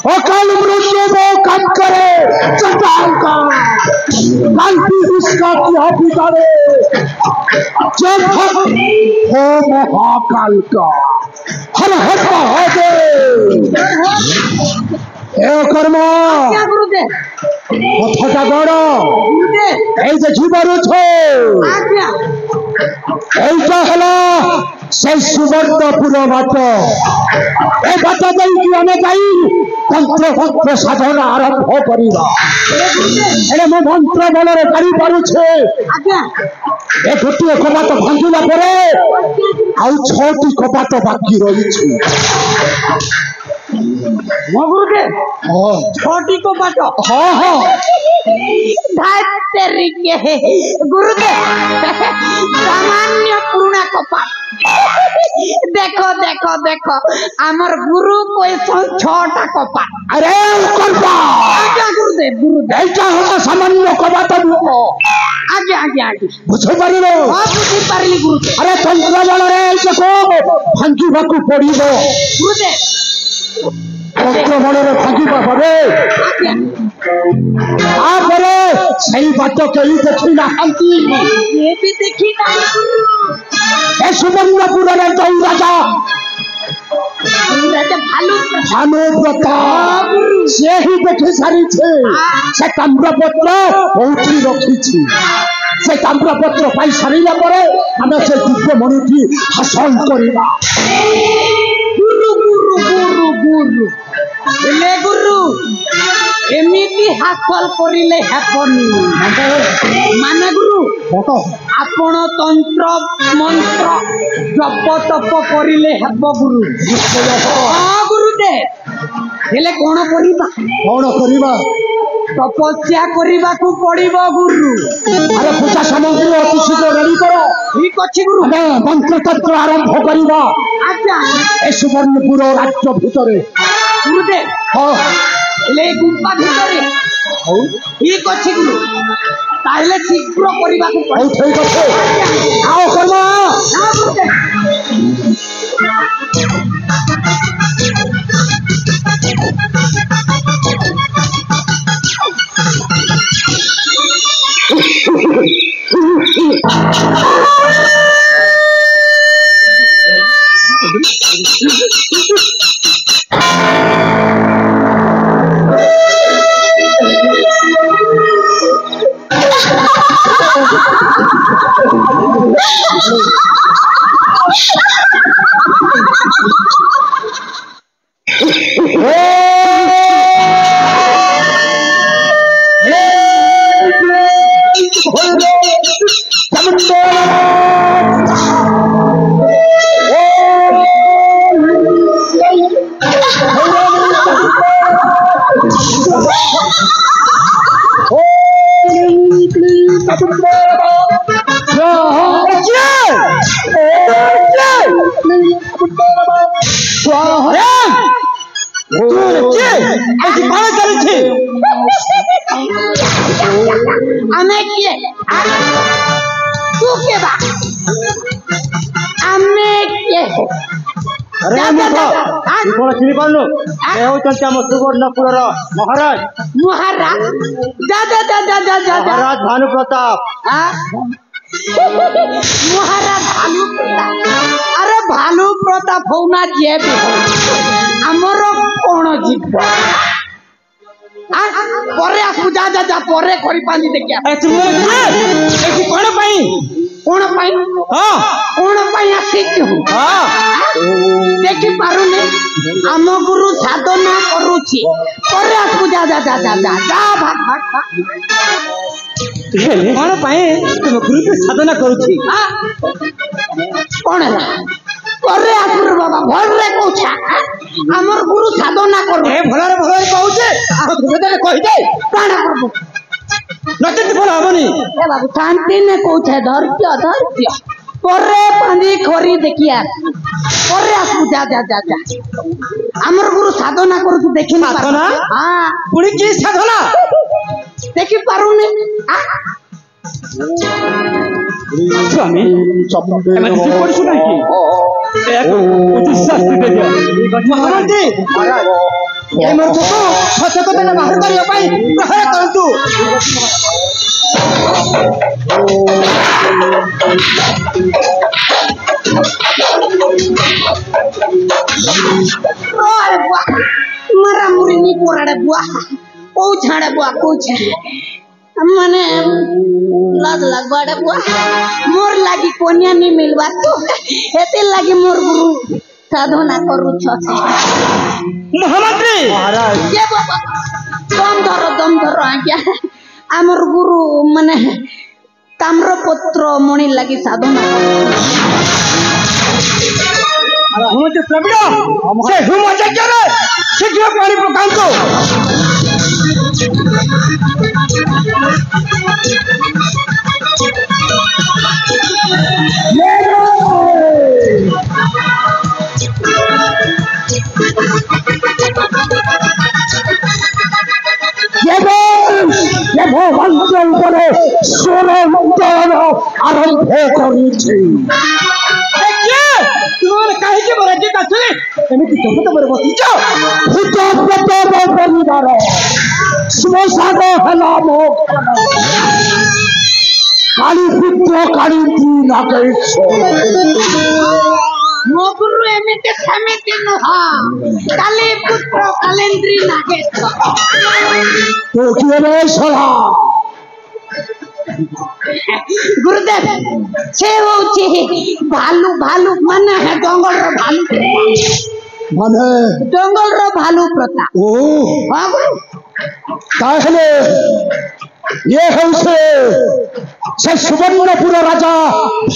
अकाल मृत्यु वो कम करे चंडाल का कांति उसका क्या बिगाड़े जब भक्त हो महाकाल का हर हर महादेव कर्म क्या गुरुदेव कथा गड़ गुरुदेव এই যে জীবরুছ आज्ञा এইটা হলো সেই সুবর্ণপুর বাট এই বাট ଦେଇକି ଆମେ ଯାଇ তন্ত্র সাধনা আরম্ভ କରିବା এনে ମୁଁ মন্ত্র বলরে କରି ପାରୁଛେ आज्ञा ଏ ଗୋଟିଏ କବାଟ ଭାଙ୍ଗିଲା ପରେ ଆଉ 6ଟି କବାଟ ବାକି ରହିଛି वो गुरुदेव ହଁ छोटी को बाटो ହଁ ହଁ तरीके गुरुदेव सामान्य पुराना कपा देखो देखो देखो आमर गुरु कोई 6टा कपा আরে করবা आज्ञा गुरुदेव गुरुदेव এইটা হলো সামান্য কবাট নয় आज्ञा आज्ञा आज्ञा বুঝতে পারিলো बुझी पारली गुरुदेव আরে তন্ত্র বলরে এইটাকে ভাঙ্গিବାକୁ পড়িব गुरुदेव তন্ত্র বলরে ভাঙ্গিবা পড়ে आज्ञा তারপরে সেই বাট কেউ দেখি নাহান্তি ये भी देखी ना এ সুবর্ণপুরের যৌ রাজা राजा भालू ভানুব্রত সে হি দেখি সারিছে সে তাম্রপত্র কোউঠি রখিছি সে তাম্রপত্র পাই সারিলা পরে আমি সে দিব্যমণিটি হাসল করিবা गुरु गुरु गुरु गुरु ले गुरु एमिति हासिल करिले हेपनी माने गुरु आपण तंत्र मंत्र जप तप करिले हेब गुरु हां गुरुदेव हेले कोन करिबा कौन करिबा तपस्या करिबा को पड़िबो गुरु अरे पूजा सामग्री अति शीघ्र रेडी करो ठीक अछि गुरु ଆମେ ମନ୍ତ୍ର ତନ୍ତ୍ର ଆରମ୍ଭ କରିବା आज्ञा ଏ ସୁବର୍ଣ୍ଣପୁର ରାଜ୍ୟ ଭିତରେ गुरुदेव ହଁ ले गुम्पा भितरे ठीक अछि गुरु ताहले शीघ्र करिबा को ହଉ ଠିକ ଅଛି ଆଉ କର୍ମ हां गुरुदेव आमे किए तू के बा आमे के अरे मूर्ख तू कौन चिनी पारनु ए होचंती हम सुवर्णपुरर महाराज महाराज जा जा जा जा जा जा महाराज भानु प्रताप महाराज भालू प्रताप अरे भालू प्रताप होना जे भी हमर कोन जीव परे आसु जा जा जा परे करि पानी देखिया एथि कोन पई कोन पाई हां कोन पाई आसी हूं हां देखि पारुने हम गुरु साधना करूछि परे आसु जा जा जा जा जा जा भाग भाग कोन पई तुम गुरु के साधना करूछि कोन है परे आसु रे बाबा भल रे कहछा हमर गुरु साधना करू ए भलरे भलरे कहूचे आ तुमे कहि दे काना करबो नचत फल हबनी ए बाबू शांति ने कहछे धैर्य धैर्य परे पानी खरी देखिया परे आसु जा जा जा जा हमर गुरु साधना करू तू देखि ना साधना? हां पुणी की साधना देखि पारुने स्वामी एमे किसी पढ़छु नाही की एक उचित शास्त्री दे दिया महाराज जी महाराज ଏ ମୂର୍ଖକୁ ସଚେତନ ବାହାର କରିବା ପାଇଁ ପ୍ରହାର କରନ୍ତୁ। मरा मुरी नी कोराड़े बुआ को छाड़े बुआ को छाड़े माने लाज लाग बाड़े बुआ मोर लागी कोनिया नी मिलवा तो एते लागी मोर गुरु साधना करू छ महामंत्री महाराज ये बाबा दम धरो आज्ञा आमर गुरु माने ताम्रपत्र मणि लागी साधना महामंत्री प्रवीण से हुम यज्ञ शीघ्र पानी पकांतो। मंत्र उपरे स्वर मंत्र आरंभ करुछि। तुम्हारे काहे के बराजे का चले एमिति तब तो बरबती जाओ भूत प्रेत परिवार श्मशान हला मो काली पुत्र काली नागेश मो गुरु एमिति समिति नहा काली पुत्र कालेंद्री नागेश तो किए रे सला गुरुदेव से होची भालू भालू माने है जंगल रो भालू माने जंगल रो भालू प्रताप ओ हां गुरु ताहले ये है से सुवर्णपुर राजा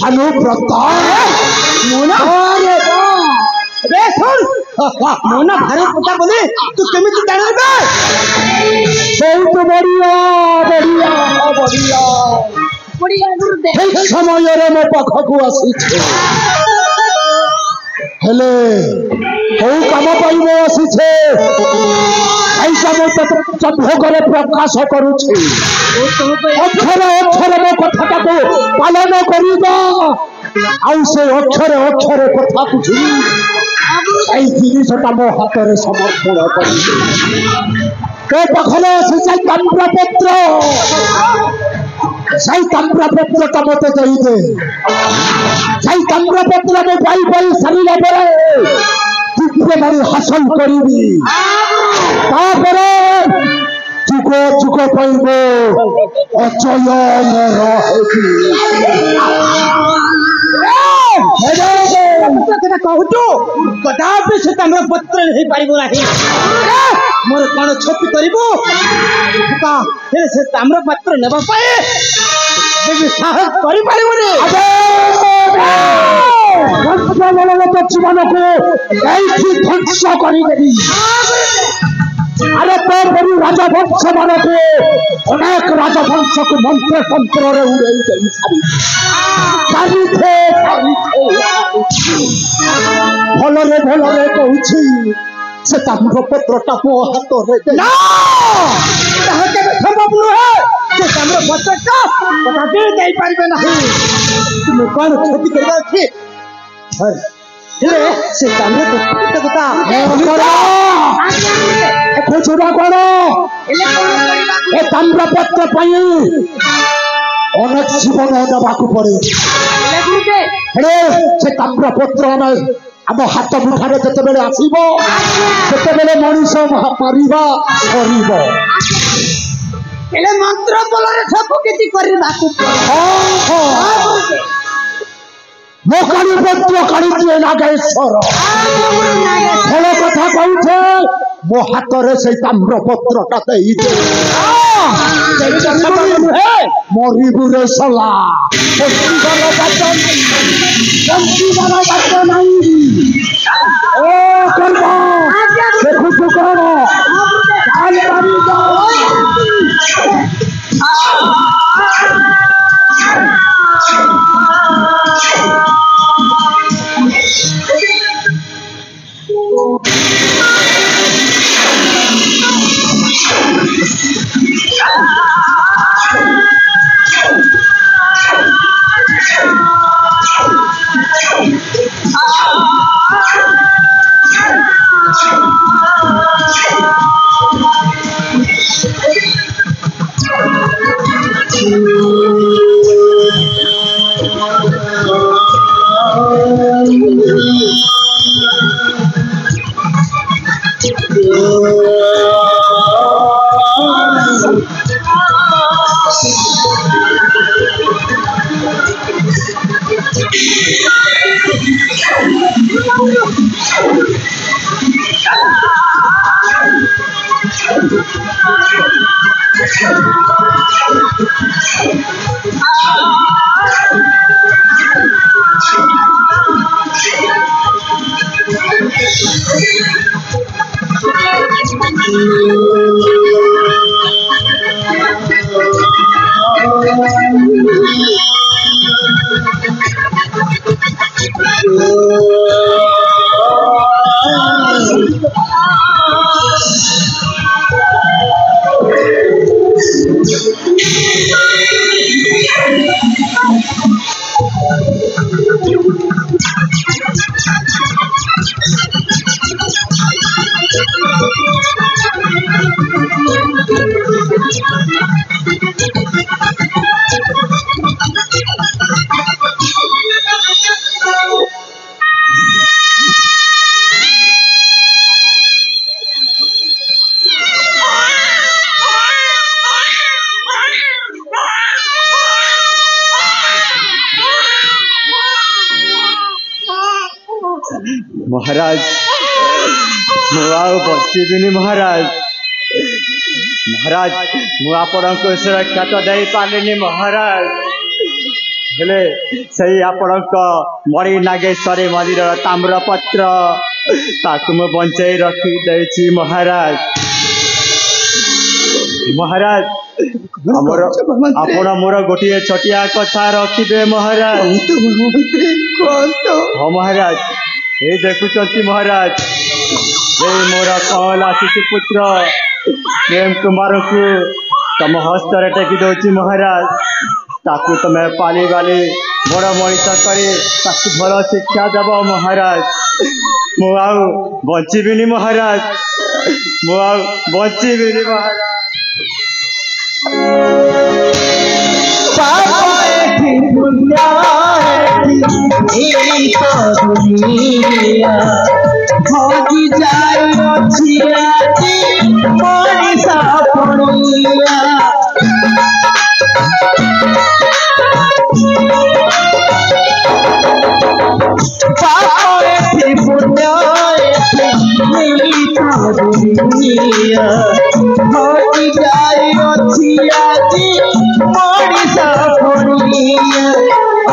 भानु प्रताप मोना अरे बे सुन मोना भानु प्रताप बोले तू केमिति जाने बे बहुत बढ़िया बढ़िया बढ़िया बढ़िया गुरुदेव ठीक समय रे मो पाखकु आसी हेले हो काम पाई मो आसी छे ऐसा मो चंद्र करे प्रकाश करूछि अक्षर अक्षर मो कथा को पालन करिबा आउ से अक्षर अक्षर कथा कुछि ऐ जिनिसटा मो हाथ रे समर्पण करि तो पाखले आसी छै ताम्रपत्र साई ताम्रपत्र का मत दई दे साई ताम्रपत्र में पाई सरीला परे दिव्य बारी हासिल करिबी तापरे चुको चुको पाइबो अचयन रहेबी कथा कहूचु कदापि से ताम्रपत्र नहीं पारिबो नाही मोर कोन क्षति करिबो का हे से ताम्रपत्र नेबा पाए देवी साहस करि पारिबो रे जीवन को ऐसी ध्वंस करी देवी अरे तो बड़ी राजवंश मान को अनेक राजवंश को मंत्र तंत्र रे उड़ाई देई सारी भलरे कहूछि से ताम्रपत्र टा मो हाथ रे ना ताहा के संभव नुहे से ताम्रपत्र का कदापि दे पारिबे नाही तुम कोन क्षति करबा छी हे से ताम्रपत्र कथा खोजुरा करो ए ताम्रपत्र पाई अनेक जीवन देवाकू पड़े हेले से ताम्रपत्र में आम हाथ मुठारे जिते आसब से मनीष मारिबा सरीब मंत्र बल सब किसी मो काली पत्र काली दिए नागेश्वर फल कथा कहूचे मो हाथ रे से ताम्रपत्र टा देई दे मरिबु रे सला ओ करबा देखु तो करो काल करी जाओ महाराज बचिबिनी महाराज महाराज मुझे सुरक्षा तो दे पारे महाराज हेले सही आपण मणि नागेश्वरी मंदिर ताम्रपत्र ताकू मु बंचाई रखी देछि महाराज महाराज आपण मोर गोटे छटिया कथा रखिदे महाराज हाँ महाराज ये देखुंती महाराज ये मोर कला शिशुपुत्र प्रेम कुमार को तम हस्त टेकी दौची महाराज ताकू तुम पाली बाली बड़ मनीष कर भल शिक्षा देव महाराज मुझे बचिबिनी महाराज मुझे बचिबिनी महाराज भोगी जाय मनीषा पड़िया भोगी जाय मनीषा पड़िया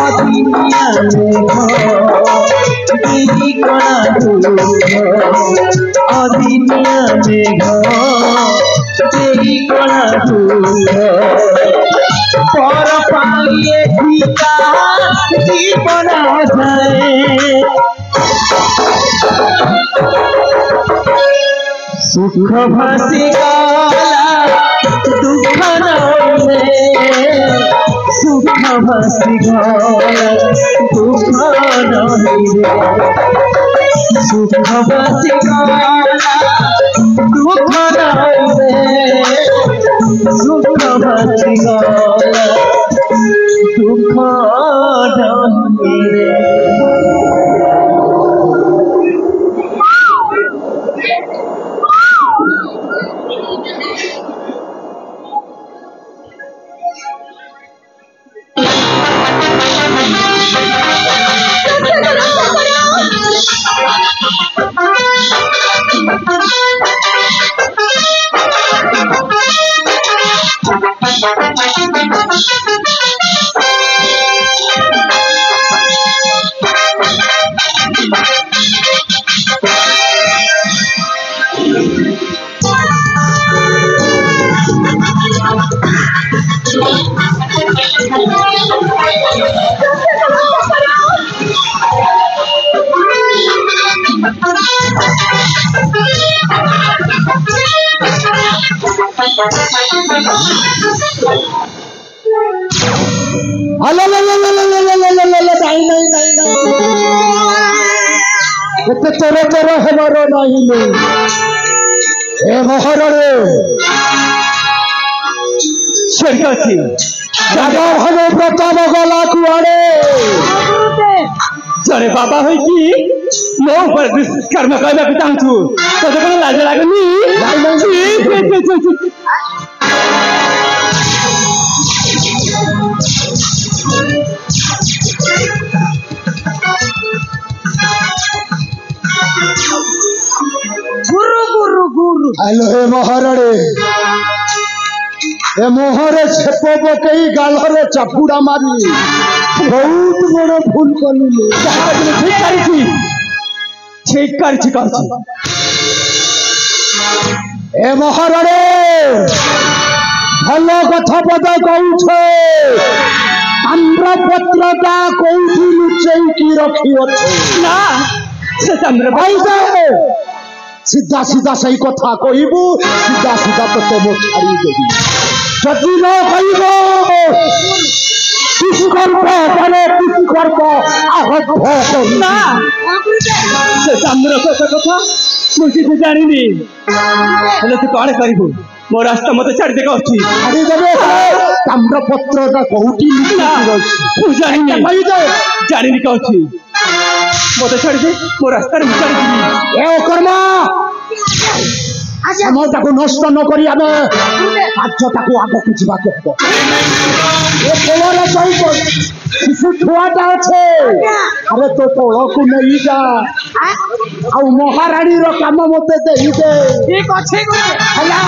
अदिनिया अदिनिया तेरी कणा पर पाइए पिता जीवन जाए सुख भासी गला दुख नहे सुख भासी गला दुख नहे सुख भासी गला दुख नहे सुख भासी गला दुख नहे प्रताप गला कुआड़े जड़े बाबा हो कि मो पर कर्म करना चाहूँ तो लाज लगनी गुरु गुरु गुरु हेलो हे महाराणे ए मोहरे छेप पकई गालरे चापुड़ा मारी बहुत बड़ भूल कलु ठीक कर ए महाराणे भल कथा पदा कहूछ ताम्रपत्रटा कौठी लुचैकी रखी अच्छे ना से ताम्रपत्र सीधा सीधा सही कथा कहबू सीधा सीधा तो मो छाड़ी देबी जदि न कहबो किसी करब आहत ना से ताम्रपत्र कथा मुझे तो जानिनी हेले तू कौन करिबू मो रास्ता मत छाड़ी दे कहछि छाड़ी देबे ताम्रपत्रटा कौठी लुचैकी रखी तू जानिनी कहछि मत छाड़ी दे मो रास्ता रे छाड़ी दी ए कर्मा समय नष्ट न करी आमे कार्यटाକୁ आगକୁ ଯିବାକୁ ହେବ ए पोलरे चौक शिशु छुआटा अच्छे अरे तो तोड़कू नहीं जा आ महाराणी रो काम मते देई दे ठीक अच्छे हला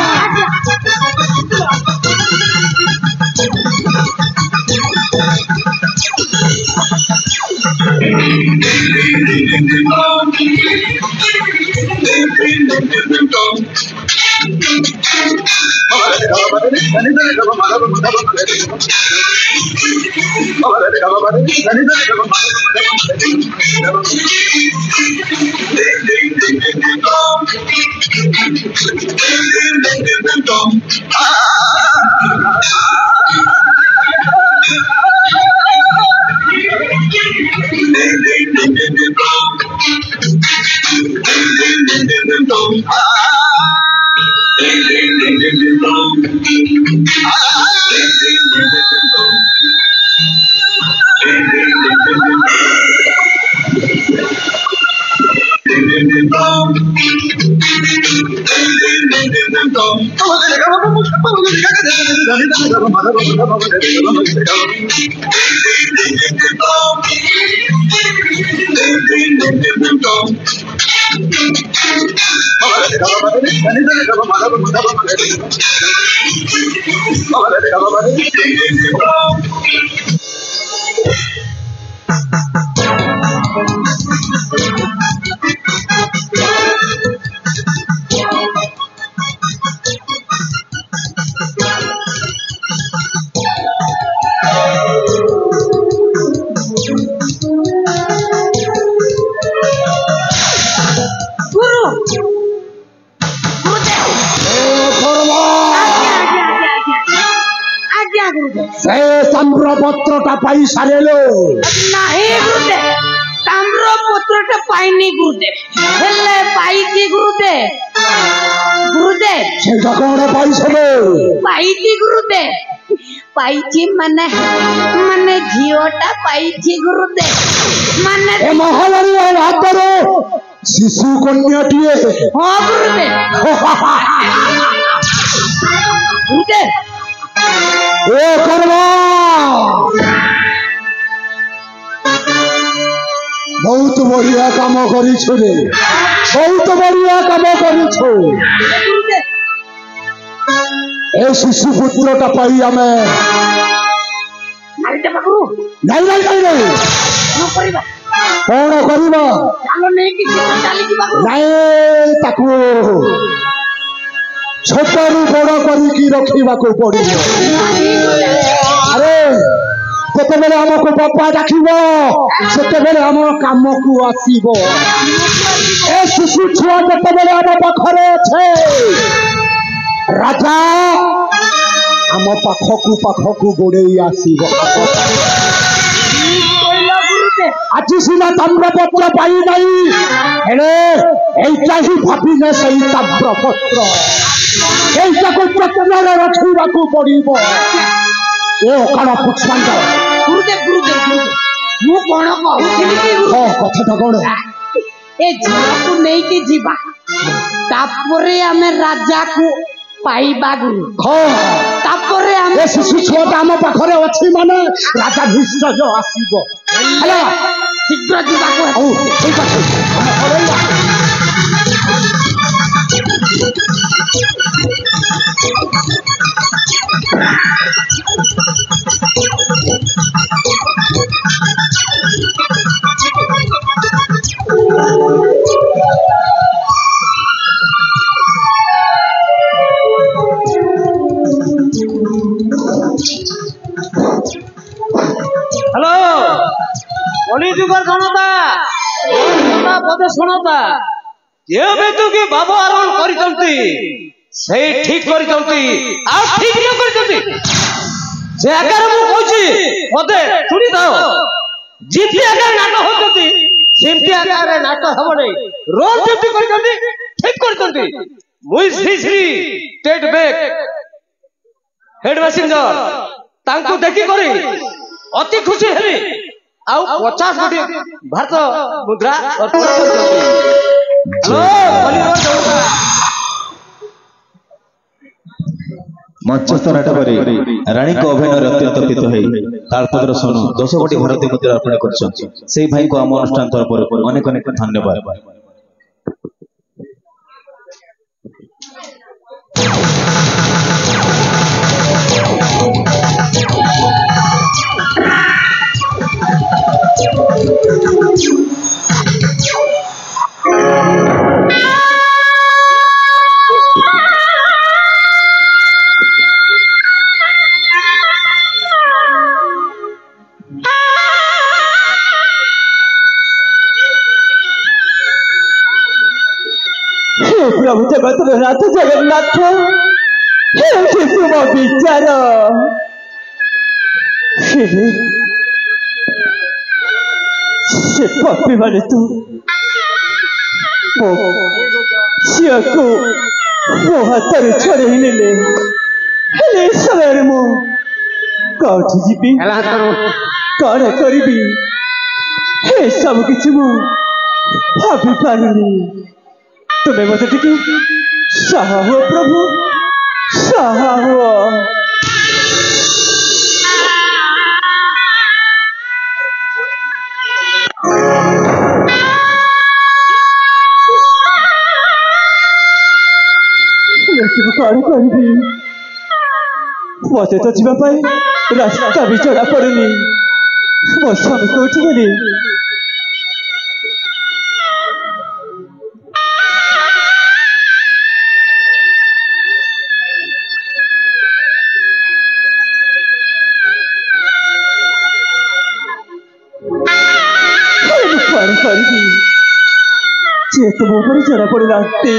ताम्रपत्रटा पाई सारेलो नहीं गुरुदेव ताम्रपत्रटा पाइनी गुरुदेव हेले पाइती गुरुदेव गुरुदेव सेटा कोन पाई सबे पाइती गुरुदेव पाइची माने माने झियोटा पाइची गुरुदेव माने ए महारानी हातरे शिशु कन्याटिए हां गुरुदेव गुरुदेव ए कर्मा बहुत बढ़िया काम करिछ रे बहुत बढ़िया काम करिछ ए शिशु पुत्रटा पाई आमे मारिते बाबू नहीं न करिबा कौन करिबा चालो नहीं कि चाली की बाबू नहीं ताकू छोटरू बड़ करिकी रखिबाको पड़िबो अरे जेते बेले हमको बापा डाकिबो सेते बेले हम काम को आसीबो ए शिशु छुआ जेते बेले हम पाखरे छे राजा हम पाखकू गोड़ेई आसीबो आज सीना ताम्रपत्र पाई नहीं हेले एइटा ही भाबिने सही ताम्रपत्र एइटा को चक्कर रखिबाको पड़िबो ए ओकाला पुष्पांत गुरुदेव मु कोन कहउथिली कि हां कथाटा कोन ए झियाकू नहीं कि जीवा तापरे हमें राजा को पाइबा गुरु हां तापरे हम ए शिशु छुआटा हम पाखरे अछि माने राजा निश्चय आसीबो हला शीघ्र जीवा को ठीक अछि हम पड़ैया बाबू आरोहण से ठीक कर शुणी था जिति आकार नाटक होती सेमती आकार नाटक हम नहीं रोल जेमती कर ठीक कर मुई Shri Shri state bank head messenger तांको देखि करी अति खुशी हेली आउ 50 कोटी भारत मुद्रा अर्पण करछथि। मंचस्थ नाटक राणी को अभिनय अत्यंत प्रीत है तालपत्र सोनू 10 कोटी भारतीय मुद्रा अर्पण कर भाई को आम अनुष्ठान तरफ अनेक अनेक धन्यवाद। प्रभु जगत नाथ जगन्नाथ तुम विचार से पपी माने तू झील को मो हाथ छड़े नेले समय मु कौटी जीवी कौन करी सब किसी मु भाभी पारुनी तुम्हें मत टिके सहा हो प्रभु सहा हो। कौन करी मत तो जावाई रास्ता भी जड़ा पड़नी मो स्वामी कौटी गली तो मो पर जरा पड़ लागते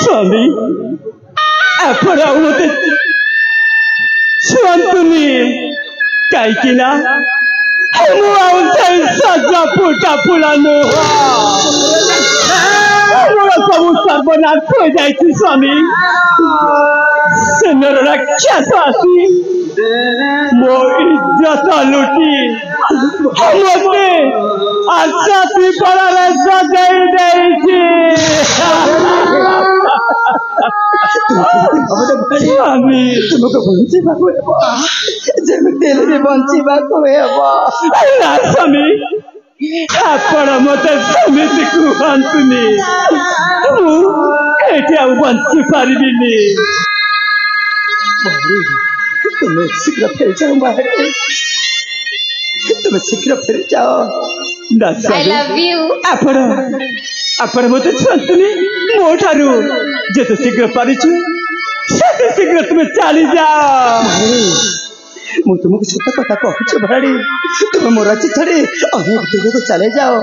स्वामी आपण मत छुआंतुनी कहीं सजा फुटा फुलानो सब सर्वनाश हो जाए स्वामी से राक्षस आसी मो इज्जत लुटी मते आशाती पड़ा सजाई देछि स्वामी तुमको बंचीबाको हेबो जेमिति हेले बंचीबाको हेबो ना स्वामी आपण मते समिति कुहंतुनी मु एठी आ बंची पारिबिनी तुम्हें शीघ्र फेर जाओ बाहर तुम्हें शीघ्र फेर जाओ आई लव यू आपण मते छंतनी मोठारू जेते शीघ्र पारिछु सेते शीघ्र तुम्हें चली जाओ मु तुमको सत्य कथा कहूछु भाड़ी तुम मोरा छाड़ी अनेक दूर को चले जाओ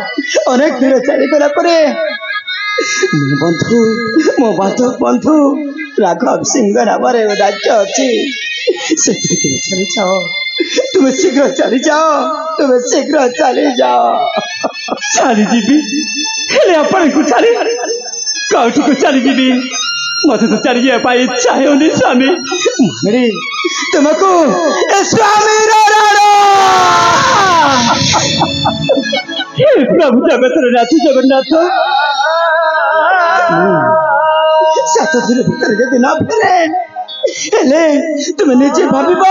अनेक दूर चली गला परे मो बंधु राघव सिंह नाम राज्य अच्छी तुम चले जाओ, तुम शीघ्र चली जाओ, तुम शीघ्र चली जाओ। चली जीवी हेले अपन को चली कौटी को चली जीवी मत तो चली जाए इच्छा है उन्हें स्वामी महारानी तुमको स्वामी प्रभु जगत जगन्नाथ सात दिन भीतर जदि न फेरे हेले तुम निजे भाविब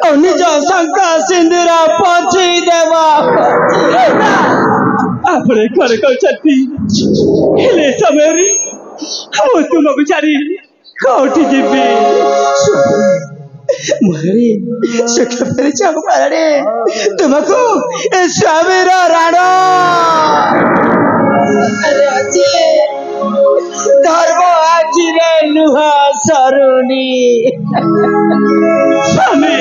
और निज शंका सिंदूर पहुंची देव अपने घर कहते हेले समय मु तुमको चारी कौटी जीवी महारानी सुख फेरी जाओ महारानी तुमको स्वामी राण धर्म आखि लुहा सरुनी स्वामी